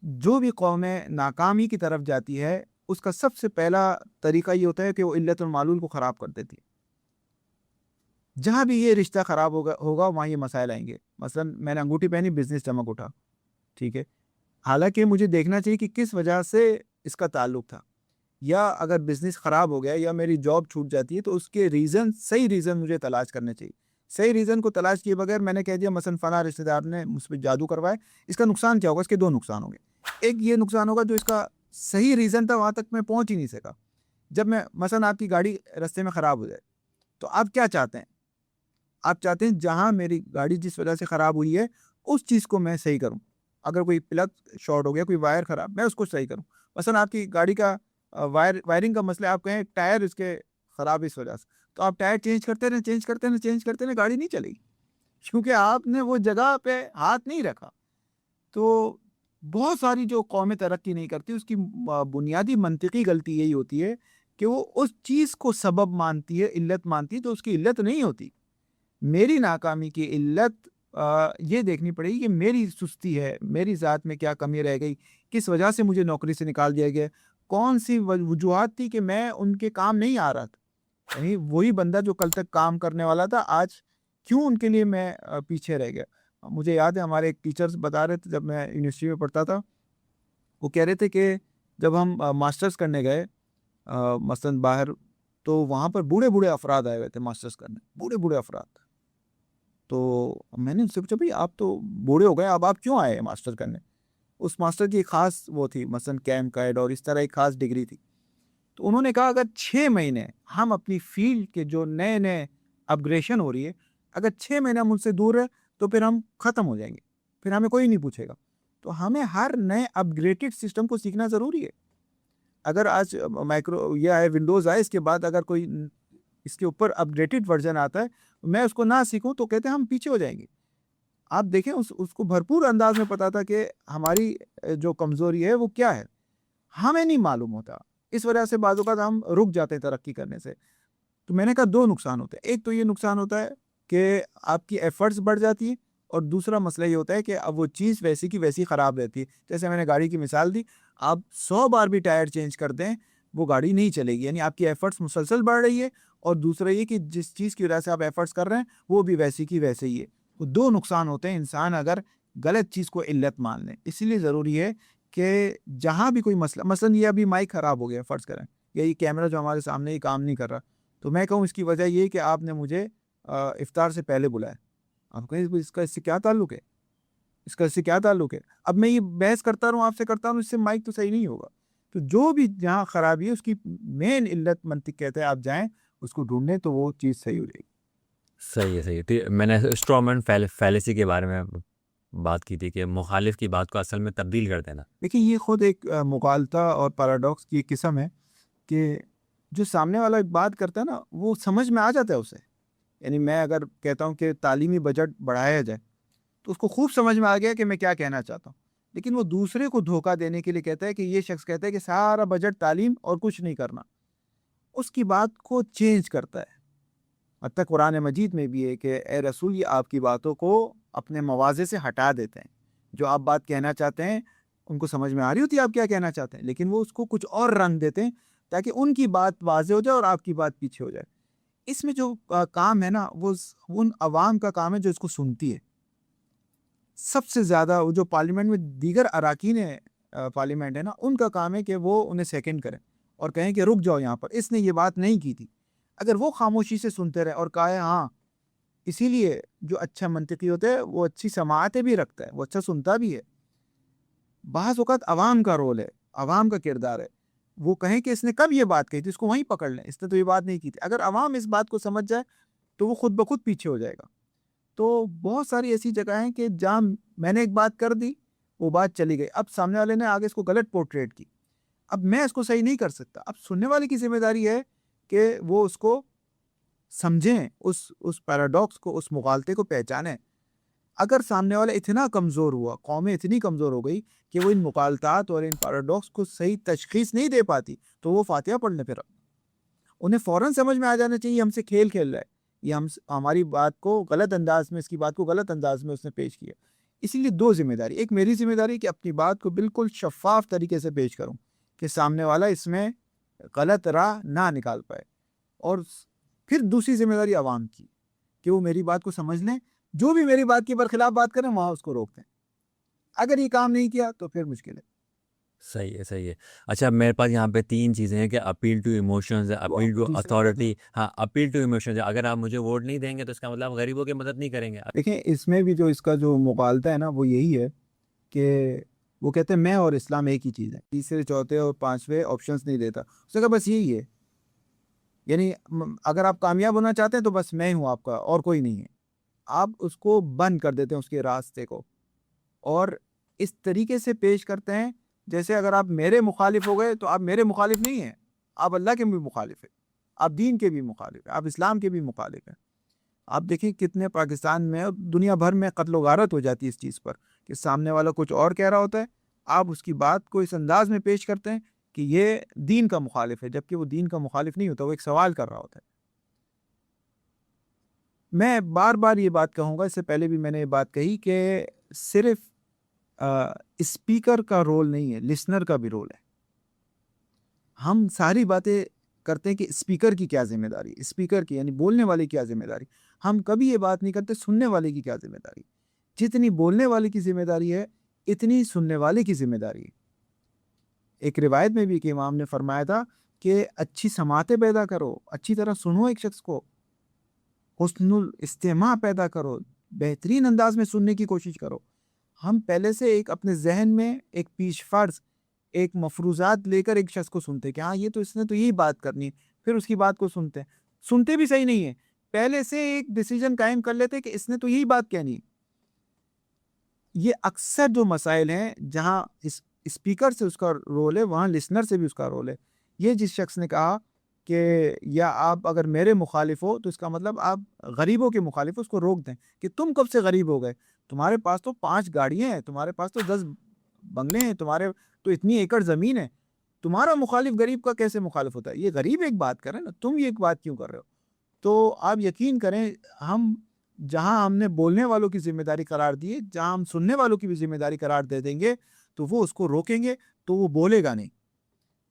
جو بھی قومیں ناکامی کی طرف جاتی ہے اس کا سب سے پہلا طریقہ یہ ہوتا ہے کہ وہ علت اور معلول کو خراب کر دیتی ہے. جہاں بھی یہ رشتہ خراب ہوگا وہاں یہ مسائل آئیں گے. مثلا میں نے انگوٹھی پہنی، بزنس چمک اٹھا، ٹھیک ہے، حالانکہ مجھے دیکھنا چاہیے کہ کس وجہ سے اس کا تعلق تھا. یا اگر بزنس خراب ہو گیا یا میری جاب چھوٹ جاتی ہے تو اس کے صحیح ریزن مجھے تلاش کرنے چاہیے. صحیح ریزن کو تلاش کیے بغیر میں نے کہہ دیا مثلا فلاں رشتہ دار نے مجھ پہ جادو کروائے، اس کا نقصان کیا ہوگا؟ اس کے دو نقصان ہوں گے. ایک یہ نقصان ہوگا جو اس کا صحیح ریزن تھا وہاں تک میں پہنچ ہی نہیں سکا. جب میں مثلا آپ کی گاڑی رستے میں خراب ہو جائے تو آپ کیا چاہتے ہیں؟ آپ چاہتے ہیں جہاں میری گاڑی جس وجہ سے خراب ہوئی ہے اس چیز کو میں صحیح کروں. اگر کوئی پلگ شارٹ ہو گیا، کوئی وائر خراب، میں اس کو صحیح کروں. مثلا آپ کی گاڑی کا وائرنگ کا مسئلہ، آپ کہیں ٹائر اس کے خراب اس وجہ سے، تو آپ ٹائر چینج کرتے رہے گاڑی نہیں چلے گی، کیونکہ آپ نے وہ جگہ پہ ہاتھ نہیں رکھا. تو بہت ساری جو قومیں ترقی نہیں کرتی اس کی بنیادی منطقی غلطی یہی ہوتی ہے کہ وہ اس چیز کو سبب مانتی ہے، علت مانتی ہے، تو اس کی علت نہیں ہوتی. میری ناکامی کی علت یہ دیکھنی پڑے گی کہ میری سستی ہے، میری ذات میں کیا کمی رہ گئی، کس وجہ سے مجھے نوکری سے نکال دیا گیا، کون سی وجوہات تھی کہ میں ان کے کام نہیں آ رہا تھا. یعنی وہی بندہ جو کل تک کام کرنے والا تھا آج کیوں ان کے لیے میں پیچھے رہ گیا. مجھے یاد ہے ہمارے ایک ٹیچرز بتا رہے تھے جب میں یونیورسٹی میں پڑھتا تھا، وہ کہہ رہے تھے کہ جب ہم ماسٹرز کرنے گئے مثلاً باہر، تو وہاں پر بوڑھے افراد آئے ہوئے تھے ماسٹرز کرنے، بوڑھے افراد. تو میں نے ان سے پوچھا بھائی آپ تو بوڑھے ہو گئے، اب آپ کیوں آئے ماسٹر کرنے؟ اس ماسٹر کی ایک خاص وہ تھی، مثلاً کیم کیڈ اور اس طرح ایک خاص ڈگری تھی. تو انہوں نے کہا اگر 6 مہینے ہم اپنی فیلڈ کے جو نئے اپگریشن ہو رہی ہے، اگر 6 مہینے ہم ان سے دور ہیں تو پھر ہم ختم ہو جائیں گے، پھر ہمیں کوئی نہیں پوچھے گا. تو ہمیں ہر نئے اپگریڈڈ سسٹم کو سیکھنا ضروری ہے. اگر آج مائکرو یہ آئے، ونڈوز آئے، اس کے بعد اگر کوئی اس کے اوپر اپگریڈڈ ورژن آتا ہے، میں اس کو نہ سیکھوں تو کہتے ہیں ہم پیچھے ہو جائیں گے. آپ دیکھیں اس کو بھرپور انداز میں پتا تھا کہ ہماری جو کمزوری ہے وہ کیا ہے، ہمیں نہیں معلوم ہوتا. اس وجہ سے بعض اوقات ہم رک جاتے ہیں ترقی کرنے سے. تو میں نے کہا دو نقصان ہوتے ہیں. ایک تو یہ نقصان ہوتا ہے کہ آپ کی ایفرٹس بڑھ جاتی ہے، اور دوسرا مسئلہ یہ ہوتا ہے کہ اب وہ چیز ویسی کی ویسی خراب رہتی ہے. جیسے میں نے گاڑی کی مثال دی، آپ 100 بار بھی ٹائر چینج کر دیں وہ گاڑی نہیں چلے گی. یعنی آپ کی ایفرٹس مسلسل بڑھ رہی ہے، اور دوسرا یہ کہ جس چیز کی وجہ سے آپ ایفرٹس کر رہے ہیں وہ بھی ویسی کی ویسے ہی ہے. وہ دو نقصان ہوتے ہیں انسان اگر غلط چیز کو علت مان لیں. اسی لیے ضروری ہے کہ جہاں بھی کوئی مسئلہ، مثلاً یہ ابھی مائک خراب ہو گیا فرض کریں، یا یہ کیمرہ جو ہمارے سامنے یہ کام نہیں کر رہا، تو میں کہوں اس کی وجہ یہ کہ آپ نے مجھے افطار سے پہلے بلایا. آپ کہیں اس سے کیا تعلق ہے، اس سے کیا تعلق ہے؟ اب میں یہ بحث کرتا رہوں آپ سے کرتا ہوں، اس سے مائک تو صحیح نہیں ہوگا. تو جو بھی جہاں خرابی ہے اس کی مین علت منطق کہتے ہیں آپ جائیں اس کو ڈھونڈیں تو وہ چیز صحیح ہو جائے گی. صحیح ہے میں نے اسٹرومن فیلیسی کے بارے میں بات کی تھی کہ مخالف کی بات کو اصل میں تبدیل کر دینا. دیکھیں یہ خود ایک مغالطہ اور پیراڈاکس کی ایک قسم ہے کہ جو سامنے والا ایک بات کرتا ہے نا وہ سمجھ میں آ جاتا ہے اسے. یعنی میں اگر کہتا ہوں کہ تعلیمی بجٹ بڑھایا جائے تو اس کو خوب سمجھ میں آ گیا کہ میں کیا کہنا چاہتا ہوں, لیکن وہ دوسرے کو دھوکہ دینے کے لیے کہتا ہے کہ یہ شخص کہتا ہے کہ سارا بجٹ تعلیم اور کچھ نہیں کرنا, اس کی بات کو چینج کرتا ہے. حتیٰ قرآن مجید میں بھی ہے کہ اے رسول یہ آپ کی باتوں کو اپنے مواضع سے ہٹا دیتے ہیں. جو آپ بات کہنا چاہتے ہیں ان کو سمجھ میں آ رہی ہوتی ہے آپ کیا کہنا چاہتے ہیں, لیکن وہ اس کو کچھ اور رنگ دیتے ہیں تاکہ ان کی بات واضح ہو جائے اور آپ کی بات پیچھے ہو جائے. اس میں جو کام ہے نا وہ ان عوام کا کام ہے جو اس کو سنتی ہے. سب سے زیادہ وہ جو پارلیمنٹ میں دیگر اراکین پارلیمنٹ ہے نا ان کا کام ہے کہ وہ انہیں سیکنڈ کریں اور کہیں کہ رک جاؤ یہاں پر, اس نے یہ بات نہیں کی تھی. اگر وہ خاموشی سے سنتے رہے اور کہا ہے ہاں, اسی لیے جو اچھا منطقی ہوتا ہے وہ اچھی سماعتیں بھی رکھتا ہے, وہ اچھا سنتا بھی ہے. بعض اوقات عوام کا رول ہے, عوام کا کردار ہے, وہ کہیں کہ اس نے کب یہ بات کہی تھی, اس کو وہیں پکڑ لیں, اس نے تو یہ بات نہیں کی تھی. اگر عوام اس بات کو سمجھ جائے تو وہ خود بخود پیچھے ہو جائے گا. تو بہت ساری ایسی جگہ ہیں کہ جہاں میں نے ایک بات کر دی وہ بات چلی گئی, اب سامنے والے نے آگے اس کو غلط پورٹریٹ کی, اب میں اس کو صحیح نہیں کر سکتا. اب سننے والے کی ذمہ داری ہے کہ وہ اس کو سمجھیں, اس پیراڈاکس کو, اس مغالطے کو پہچانیں. اگر سامنے والا اتنا کمزور ہوا, قومیں اتنی کمزور ہو گئی کہ وہ ان مغالطات اور ان پیراڈاکس کو صحیح تشخیص نہیں دے پاتی تو وہ فاتحہ پڑھ لیں. پھر انہیں فوراً سمجھ میں آ جانا چاہیے ہم سے کھیل کھیل رہا ہے, یہ ہماری بات کو غلط انداز میں, اس کی بات کو غلط انداز میں اس نے پیش کیا. اسی لیے دو ذمہ داری, ایک میری ذمہ داری کہ اپنی بات کو بالکل شفاف طریقے سے پیش کروں کہ سامنے والا اس میں غلط راہ نہ نکال پائے, اور پھر دوسری ذمہ داری عوام کی کہ وہ میری بات کو سمجھ لیں, جو بھی میری بات کے برخلاف بات کریں وہاں اس کو روک دیں. اگر یہ کام نہیں کیا تو پھر مشکل ہے. صحیح ہے. اچھا میرے پاس یہاں پہ 3 چیزیں ہیں کہ اپیل ٹو ایموشنز ہے, اپیل ٹو اتھارٹی. ہاں اپیل ٹو ایموشنز ہے, اگر آپ مجھے ووٹ نہیں دیں گے تو اس کا مطلب غریبوں کی مدد نہیں کریں گے. دیکھیں اس میں بھی جو اس کا جو مغالطہ ہے نا وہ یہی ہے کہ وہ کہتے ہیں میں اور اسلام ایک ہی چیز ہے, تیسرے چوتھے اور پانچویں آپشنز نہیں دیتا. اس نے کہا بس یہی ہے, یعنی اگر آپ کامیاب ہونا چاہتے ہیں تو بس میں ہوں آپ کا اور کوئی نہیں ہے. آپ اس کو بند کر دیتے ہیں اس کے راستے کو, اور اس طریقے سے پیش کرتے ہیں جیسے اگر آپ میرے مخالف ہو گئے تو آپ میرے مخالف نہیں ہیں, آپ اللہ کے بھی مخالف ہیں, آپ دین کے بھی مخالف ہیں, آپ اسلام کے بھی مخالف ہیں. آپ دیکھیں کتنے پاکستان میں اور دنیا بھر میں قتل و غارت ہو جاتی ہے اس چیز پر کہ سامنے والا کچھ اور کہہ رہا ہوتا ہے, آپ اس کی بات کو اس انداز میں پیش کرتے ہیں کہ یہ دین کا مخالف ہے, جبکہ وہ دین کا مخالف نہیں ہوتا, وہ ایک سوال کر رہا ہوتا ہے. میں بار بار یہ بات کہوں گا, اس سے پہلے بھی میں نے یہ بات کہی کہ صرف اسپیکر کا رول نہیں ہے, لسنر کا بھی رول ہے. ہم ساری باتیں کرتے ہیں کہ اسپیکر کی کیا ذمہ داری, اسپیکر کی یعنی بولنے والے کی کیا ذمہ داری. ہم کبھی یہ بات نہیں کرتے سننے والے کی کیا ذمہ داری. جتنی بولنے والے کی ذمہ داری ہے اتنی سننے والے کی ذمہ داری ہے. ایک روایت میں بھی ایک امام نے فرمایا تھا کہ اچھی سماعتیں پیدا کرو, اچھی طرح سنو ایک شخص کو, حسن الاستماع پیدا کرو, بہترین انداز میں سننے کی کوشش کرو. ہم پہلے سے ایک اپنے ذہن میں ایک پیش فرض, ایک مفروضات لے کر ایک شخص کو سنتے کہ ہاں یہ تو اس نے تو یہی بات کرنی ہے, پھر اس کی بات کو سنتے ہیں. سنتے بھی صحیح نہیں ہے, پہلے سے ایک ڈیسیجن قائم کر لیتے کہ اس نے تو یہی بات کہنی. یہ اکثر جو مسائل ہیں جہاں اسپیکر سے اس کا رول ہے وہاں لسنر سے بھی اس کا رول ہے. یہ جس شخص نے کہا کہ یا آپ اگر میرے مخالف ہو تو اس کا مطلب آپ غریبوں کے مخالف ہو, اس کو روک دیں کہ تم کب سے غریب ہو گئے, تمہارے پاس تو 5 گاڑیاں ہیں, تمہارے پاس تو 10 بنگلے ہیں, تمہارے تو اتنی ایکڑ زمین ہے, تمہارا مخالف غریب کا کیسے مخالف ہوتا ہے. یہ غریب ایک بات کر رہے ہیں نا, تم یہ ایک بات کیوں کر رہے ہو. تو آپ یقین کریں ہم جہاں ہم نے بولنے والوں کی ذمہ داری قرار دی ہے, جہاں ہم سننے والوں کی بھی ذمہ داری قرار دے دیں گے تو وہ اس کو روکیں گے تو وہ بولے گا نہیں.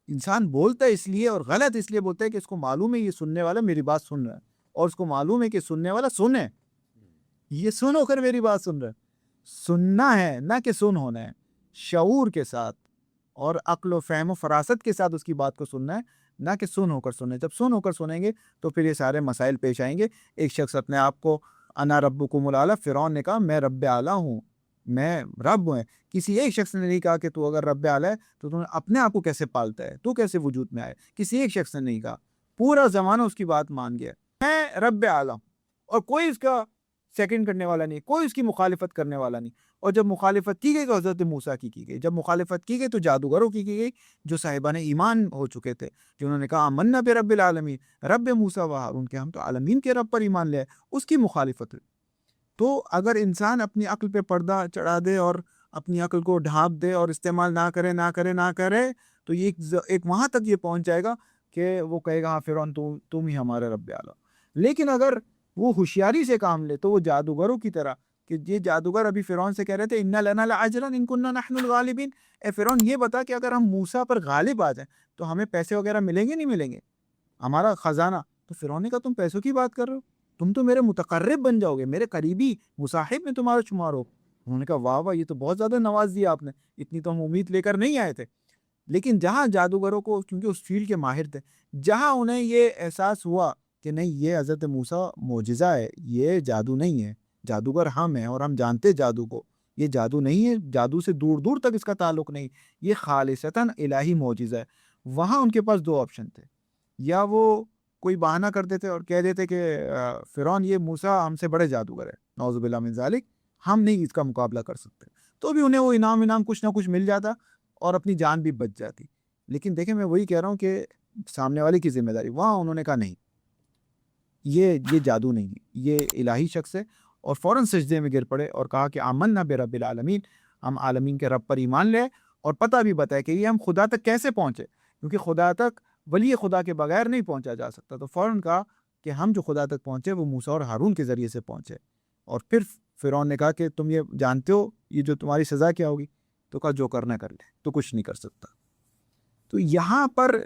انسان بولتا ہے اس لیے اور غلط اس لیے بولتا ہے کہ اس کو معلوم ہے یہ سننے والا میری بات سن رہا ہے, اور اس کو معلوم ہے کہ سننے والا سنے, یہ سن ہو کر میری بات سن رہا ہے. سننا ہے نہ کہ سن ہونا ہے, شعور کے ساتھ اور عقل و فہم و فراست کے ساتھ اس کی بات کو سننا ہے, نہ کہ سن ہو کر سننا ہے. جب سن ہو کر سنیں گے تو پھر یہ سارے مسائل پیش آئیں گے. ایک شخص اپنے آپ کو انا ربکم الاعلی, فرعون نے کہا میں رب اعلی ہوں, میں رب ہوں. کسی ایک شخص نے نہیں کہا کہ تو اگر رب اعلی ہے تو تم اپنے آپ کو کیسے پالتا ہے, تو کیسے وجود میں آئے. کسی ایک شخص نے نہیں کہا, پورا زمانہ اس کی بات مان گیا, میں رب اعلی ہوں. اور کوئی اس کا سیکنڈ کرنے والا نہیں, کوئی اس کی مخالفت کرنے والا نہیں. اور جب مخالفت کی گئی تو حضرت موسیٰ کی گئی, جب مخالفت کی گئی تو جادوگروں کی گئی, جو صاحبان ایمان ہو چکے تھے, جنہوں نے کہا آمنا برب العالمین, رب موسیٰ و ہارون کے, ہم تو عالمین کے رب پر ایمان لے, اس کی مخالفت ہوئی. تو اگر انسان اپنی عقل پہ پردہ چڑھا دے اور اپنی عقل کو ڈھانپ دے اور استعمال نہ کرے تو یہ ایک وہاں تک یہ پہنچ جائے گا کہ وہ کہے گا ہاں فرعون تم ہی ہمارے رب اعلیٰ. لیکن اگر وہ ہوشیاری سے کام لے تو وہ جادوگروں کی طرح, کہ یہ جادوگر ابھی فرعون سے کہہ رہے تھے اِنَّ لَنَا لَأَجْرًا إِن كُنَّا نَحْنُ الْغَالِبِينَ, اے فرعون یہ بتا کہ اگر ہم موسیٰ پر غالب آ جائیں تو ہمیں پیسے وغیرہ ملیں گے نہیں ملیں گے, ہمارا خزانہ. تو فرعون نے کہا تم پیسوں کی بات کر رہے ہو, تم تو میرے متقرب بن جاؤ گے, میرے قریبی مصاحب میں تمہارا شمار ہو. انہوں نے کہا واہ واہ, یہ تو بہت زیادہ نواز دیا آپ نے, اتنی تو ہم امید لے کر نہیں آئے تھے. لیکن جہاں جادوگروں کو, کیونکہ اس فیلڈ کے ماہر تھے, جہاں انہیں یہ احساس ہوا کہ نہیں یہ حضرت موسیٰ معجزہ ہے, یہ جادو نہیں ہے, جادوگر ہم ہیں اور ہم جانتے جادو کو, یہ جادو نہیں ہے, جادو سے دور دور تک اس کا تعلق نہیں, یہ خالصتاً الہی معجزہ ہے. وہاں ان کے پاس دو آپشن تھے, یا وہ کوئی بہانہ کر دیتے اور کہہ دیتے کہ فرعون یہ موسیٰ ہم سے بڑے جادوگر ہے, نعوذ باللہ من ذالک, ہم نہیں اس کا مقابلہ کر سکتے, تو بھی انہیں وہ انعام کچھ نہ کچھ مل جاتا اور اپنی جان بھی بچ جاتی. لیکن دیکھیں میں وہی کہہ رہا ہوں کہ سامنے والے کی ذمہ داری, وہاں انہوں نے کہا نہیں یہ جادو نہیں ہے, یہ الہی شخص ہے, اور فوراً سجدے میں گر پڑے اور کہا کہ آمنا برب العالمین, ہم عالمین کے رب پر ایمان لے, اور پتہ بھی بتائے کہ یہ ہم خدا تک کیسے پہنچے, کیونکہ خدا تک ولی خدا کے بغیر نہیں پہنچا جا سکتا. تو فوراً کہا کہ ہم جو خدا تک پہنچے وہ موسیٰ اور ہارون کے ذریعے سے پہنچے. اور پھر فرعون نے کہا کہ تم یہ جانتے ہو یہ جو تمہاری سزا کیا ہوگی, تو کہا جو کرنا کر لے, تو کچھ نہیں کر سکتا. تو یہاں پر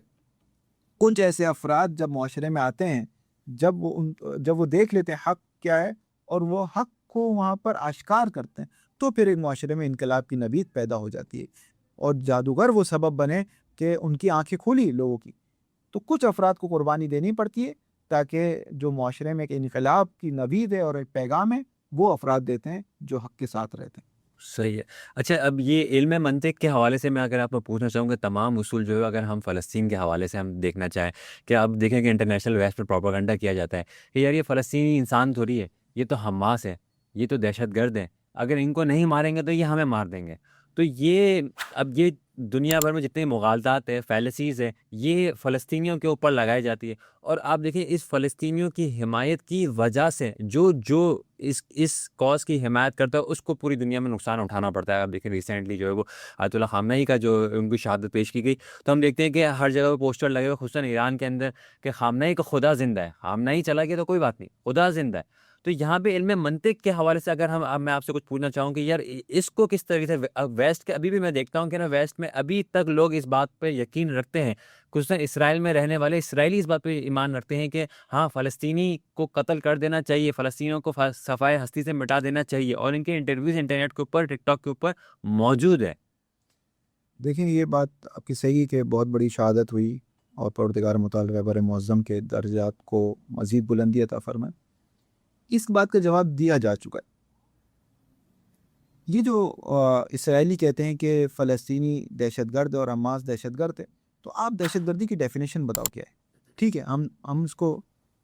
کچھ ایسے افراد جب معاشرے میں آتے ہیں, جب وہ دیکھ لیتے ہیں حق کیا ہے اور وہ حق کو وہاں پر آشکار کرتے ہیں, تو پھر ایک معاشرے میں انقلاب کی نوید پیدا ہو جاتی ہے, اور جادوگر وہ سبب بنے کہ ان کی آنکھیں کھلی لوگوں کی. تو کچھ افراد کو قربانی دینی پڑتی ہے تاکہ جو معاشرے میں ایک انقلاب کی نوید ہے اور ایک پیغام ہے وہ افراد دیتے ہیں جو حق کے ساتھ رہتے ہیں. صحیح ہے. اچھا اب یہ علم منطق کے حوالے سے میں اگر آپ کو پوچھنا چاہوں کہ تمام اصول جو ہے اگر ہم فلسطین کے حوالے سے ہم دیکھنا چاہیں کہ اب دیکھیں کہ انٹرنیشنل ویسٹ پر پروپیگنڈا کیا جاتا ہے کہ یار یہ فلسطینی انسان تھوڑی ہے, یہ تو حماس ہے, یہ تو دہشت گرد ہیں, اگر ان کو نہیں ماریں گے تو یہ ہمیں مار دیں گے. تو یہ اب یہ دنیا بھر میں جتنے مغالطات ہے, فیلسیز ہے, یہ فلسطینیوں کے اوپر لگائی جاتی ہے. اور آپ دیکھیں اس فلسطینیوں کی حمایت کی وجہ سے جو اس کاز کی حمایت کرتا ہے اس کو پوری دنیا میں نقصان اٹھانا پڑتا ہے. آپ دیکھیں ریسنٹلی جو ہے وہ آیت اللہ خامنہ ہی کا جو ان کی شہادت پیش کی گئی, تو ہم دیکھتے ہیں کہ ہر جگہ پہ پوسٹر لگے ہوئے خصوصاً ایران کے اندر کہ خامنہ ہی کا خدا زندہ ہے. خامنہ ہی چلا گیا تو کوئی بات نہیں, خدا زندہ ہے. تو یہاں پہ علم منطق کے حوالے سے اگر میں آپ سے کچھ پوچھنا چاہوں کہ یار اس کو کس طریقے سے ویسٹ کے, ابھی بھی میں دیکھتا ہوں کہ نا ویسٹ میں ابھی تک لوگ اس بات پہ یقین رکھتے ہیں, خصوصاً اسرائیل میں رہنے والے اسرائیلی اس بات پہ ایمان رکھتے ہیں کہ ہاں فلسطینی کو قتل کر دینا چاہیے, فلسطینیوں کو صفائے ہستی سے مٹا دینا چاہیے, اور ان کے انٹرویوز انٹرنیٹ کے اوپر ٹک ٹاک کے اوپر موجود ہے. دیکھیں یہ بات آپ کی صحیح کہ بہت بڑی شہادت ہوئی اور پروردگار متعال رہبر معظم کے درجات کو مزید بلندی عطا فرمائے. اس بات کا جواب دیا جا چکا ہے. یہ جو اسرائیلی کہتے ہیں کہ فلسطینی دہشت گرد اور حماس دہشت گرد ہے, تو آپ دہشت گردی کی ڈیفینیشن بتاؤ کیا ہے. ٹھیک ہے, ہم اس کو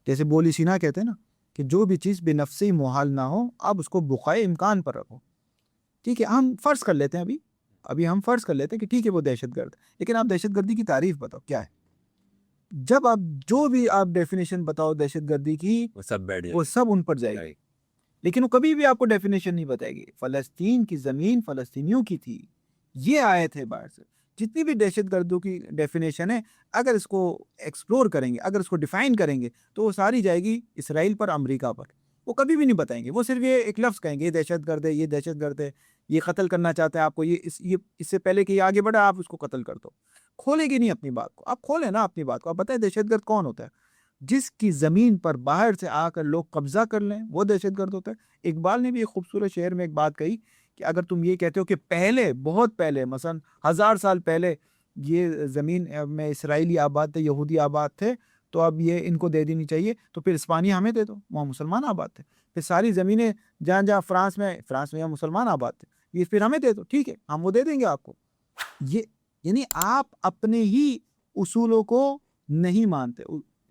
جیسے بولی سینا کہتے ہیں نا کہ جو بھی چیز بے نفسی محال نہ ہو آپ اس کو بقائے امکان پر رکھو. ٹھیک ہے, ہم فرض کر لیتے ہیں ابھی ہم فرض کر لیتے ہیں کہ ٹھیک ہے وہ دہشت گرد, لیکن آپ دہشت گردی کی تعریف بتاؤ کیا ہے. جب آپ جو بھی آپ ڈیفینیشن بتاؤ دہشت گردی کی وہ سب ان پر جائے گی, لیکن وہ کبھی بھی آپ کو ڈیفینیشن نہیں بتائے گی. فلسطین کی زمین فلسطینیوں کی تھی, یہ آئے تھے باہر سے. جتنی بھی دہشت گردوں کی ڈیفینیشن ہے اگر اس کو ایکسپلور کریں گے, اگر اس کو ڈیفائن کریں گے تو وہ ساری جائے گی اسرائیل پر, امریکہ پر. وہ کبھی بھی نہیں بتائیں گے, وہ صرف یہ ایک لفظ کہیں گے یہ دہشت گرد ہے, یہ دہشت گرد ہے, یہ قتل کرنا چاہتا ہے آپ کو, یہ اس سے پہلے کہ یہ آگے بڑھا آپ اس کو قتل کر دو. کھولے گی نہیں اپنی بات کو. آپ کھولیں نا اپنی بات کو, آپ بتائیں دہشت گرد کون ہوتا ہے. جس کی زمین پر باہر سے آ کر لوگ قبضہ کر لیں وہ دہشت گرد ہوتا ہے. اقبال نے بھی ایک خوبصورت شعر میں ایک بات کہی کہ اگر تم یہ کہتے ہو کہ پہلے, بہت پہلے, مثلا 1000 سال پہلے یہ زمین میں اسرائیلی آباد تھے, یہودی آباد تھے, تو اب یہ ان کو دے دینی چاہیے, تو پھر اسپانیہ ہمیں دے دو, وہاں مسلمان آباد تھے. پھر ساری زمینیں جہاں فرانس میں یہاں مسلمان آباد تھے, یہ پھر ہمیں دے دو, ٹھیک ہے ہم وہ دے دیں گے آپ کو. یہ یعنی آپ اپنے ہی اصولوں کو نہیں مانتے.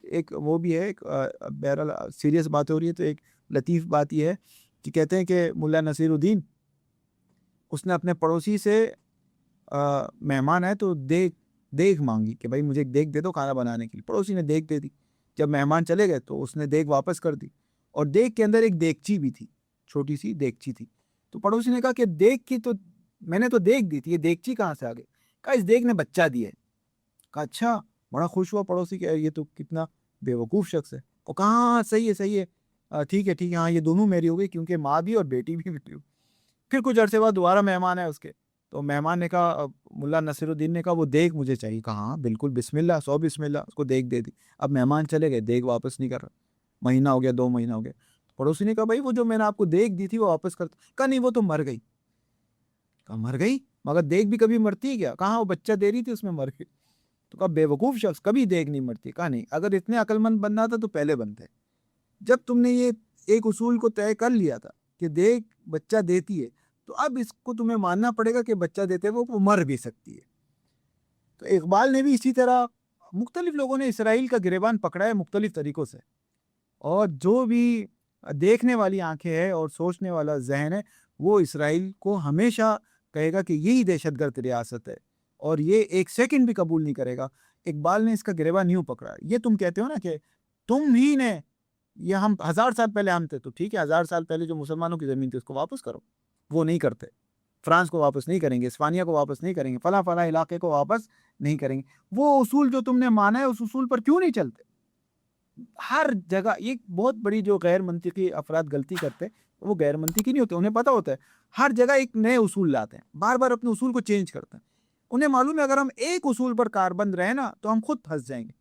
ایک وہ بھی ہے, ایک بہرحال سیریس باتیں ہو رہی ہے تو ایک لطیف بات یہ ہے کہ کہتے ہیں کہ ملا نصیر الدین اس نے اپنے پڑوسی سے مہمان آئے تو دیگ مانگی کہ بھائی مجھے ایک دیگ دے دو کھانا بنانے کے لیے. پڑوسی نے دیگ دے دی. جب مہمان چلے گئے تو اس نے دیگ واپس کر دی, اور دیگ کے اندر ایک دیگچی بھی تھی, چھوٹی سی دیگچی تھی. تو پڑوسی نے کہا کہ دیگ کی تو میں نے تو دیگ دی تھی, یہ دیگچی کہاں سے آ گئی؟ کہا اس دیگ نے بچہ دیا ہے. کہا اچھا. بڑا خوش ہوا پڑوسی کہ یہ تو کتنا بے وقوف شخص ہے. وہ کہا ہاں صحیح ہے, ٹھیک ہے ہاں یہ دونوں میری ہو گئی کیونکہ ماں بھی اور بیٹی بھی میری ہو. پھر کچھ عرصے بعد دوبارہ مہمان ہے اس کے, تو مہمان نے کہا, ملا نصیر الدین نے کہا وہ دیگ مجھے چاہیے. کہا ہاں بالکل, بسم اللہ, 100 بسم اللہ, اس کو دیگ دے دی. اب مہمان چلے گئے, دیگ واپس نہیں کر رہا. مہینہ ہو گیا, 2 مہینہ ہو گیا. پڑوسی نے کہا بھائی وہ جو میں نے آپ کو دیگ دی تھی وہ واپس کرتا. کہا نہیں وہ تو مر گئی. کہا مر گئی؟ مگر دیگ بھی کبھی مرتی ہے کیا؟ کہاں وہ بچہ دے رہی تھی اس میں مر گئی. تو کہا بے وقوف شخص, کبھی دیگ نہیں مرتی. کہا نہیں, اگر اتنے عقل مند بننا تھا تو پہلے بنتے. جب تم نے یہ ایک اصول کو طے کر لیا تھا کہ دیگ بچہ دیتی ہے, تو اب اس کو تمہیں ماننا پڑے گا کہ بچہ دیتے وہ مر بھی سکتی ہے. تو اقبال نے بھی اسی طرح, مختلف لوگوں نے اسرائیل کا گریبان پکڑا ہے مختلف طریقوں سے, اور جو بھی دیکھنے والی آنکھیں ہیں اور سوچنے والا ذہن ہے وہ اسرائیل کو ہمیشہ کہے گا کہ یہی دہشت گرد ریاست ہے, اور یہ ایک سیکنڈ بھی قبول نہیں کرے گا. اقبال نے اس کا گریبان یوں پکڑا. یہ تم کہتے ہو نا کہ تم ہی نے, یہ ہم 1000 سال پہلے ہم تھے, تو ٹھیک ہے 1000 سال پہلے جو مسلمانوں کی زمین تھی اس کو واپس کرو. وہ نہیں کرتے. فرانس کو واپس نہیں کریں گے, اسپانیہ کو واپس نہیں کریں گے, فلاں فلاں علاقے کو واپس نہیں کریں گے. وہ اصول جو تم نے مانا ہے اس اصول پر کیوں نہیں چلتے؟ ہر جگہ یہ بہت بڑی جو غیر منطقی افراد غلطی کرتے, وہ غیر منطقی نہیں ہوتے, انہیں پتہ ہوتا ہے. ہر جگہ ایک نئے اصول لاتے ہیں, بار بار اپنے اصول کو چینج کرتے ہیں. انہیں معلوم ہے اگر ہم ایک اصول پر کاربند رہیں نا تو ہم خود پھنس جائیں گے.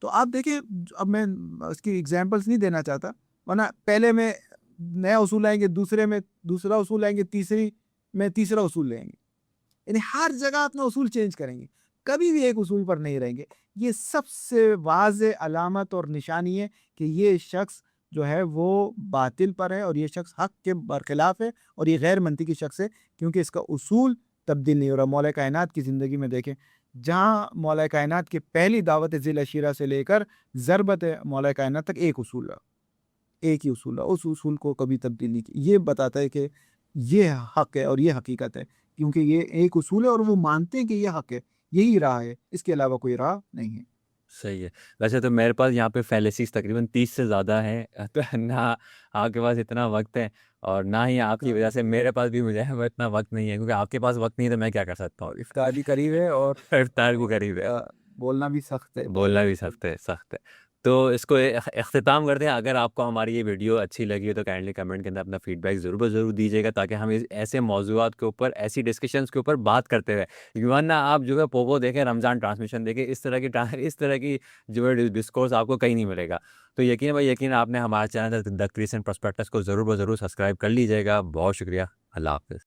تو آپ دیکھیں, اب میں اس کی ایگزامپلس نہیں دینا چاہتا, ورنہ پہلے میں نیا اصول لائیں گے, دوسرے میں دوسرا اصول لائیں گے, تیسری میں تیسرا اصول لیں گے. یعنی ہر جگہ اپنا اصول چینج کریں گے, کبھی بھی ایک اصول پر نہیں رہیں گے. یہ سب سے واضح علامت اور نشانی ہے کہ یہ شخص جو ہے وہ باطل پر ہے, اور یہ شخص حق کے برخلاف ہے, اور یہ غیر منطقی شخص ہے کیونکہ اس کا اصول تبدیل نہیں ہو رہا. مولا کائنات کی زندگی میں دیکھیں, جہاں مولا کائنات کی پہلی دعوت ذیل عشیرہ سے لے کر ضربت مولا کائنات تک ایک اصول رہا, ایک ہی اصول رہا. اس اصول کو کبھی تبدیل نہیں کی. یہ بتاتا ہے کہ یہ حق ہے اور یہ حقیقت ہے, کیونکہ یہ ایک اصول ہے اور وہ مانتے ہیں کہ یہ حق ہے, یہی راہ ہے, اس کے علاوہ کوئی راہ نہیں ہے. صحیح ہے. ویسے تو میرے پاس یہاں پہ فیلیسیز تقریباً 30 سے زیادہ ہیں, تو نہ آپ کے پاس اتنا وقت ہے, اور نہ ہی آپ کی وجہ سے میرے پاس بھی مجھے وہ اتنا وقت نہیں ہے, کیونکہ آپ کے پاس وقت نہیں ہے تو میں کیا کر سکتا ہوں. افطار بھی قریب ہے اور افطار کو قریب ہے, بولنا بھی سخت ہے. بولنا بھی سخت ہے, سخت ہے. تو اس کو اختتام کرتے ہیں. اگر آپ کو ہماری یہ ویڈیو اچھی لگی ہو تو کائنڈلی کمنٹ کے اندر اپنا فیڈ بیک ضرور دیجیے گا, تاکہ ہم ایسے موضوعات کے اوپر, ایسی ڈسکشنز کے اوپر بات کرتے رہے. ورنہ آپ جو ہے پوپو دیکھیں, رمضان ٹرانسمیشن دیکھیں, اس طرح کی جو ہے ڈسکورس آپ کو کہیں نہیں ملے گا. تو یقین آپ نے ہمارے چینل دا کریسچن پرسپیکٹس کو ضرور سبسکرائب کر لیجیے گا. بہت شکریہ. اللہ حافظ.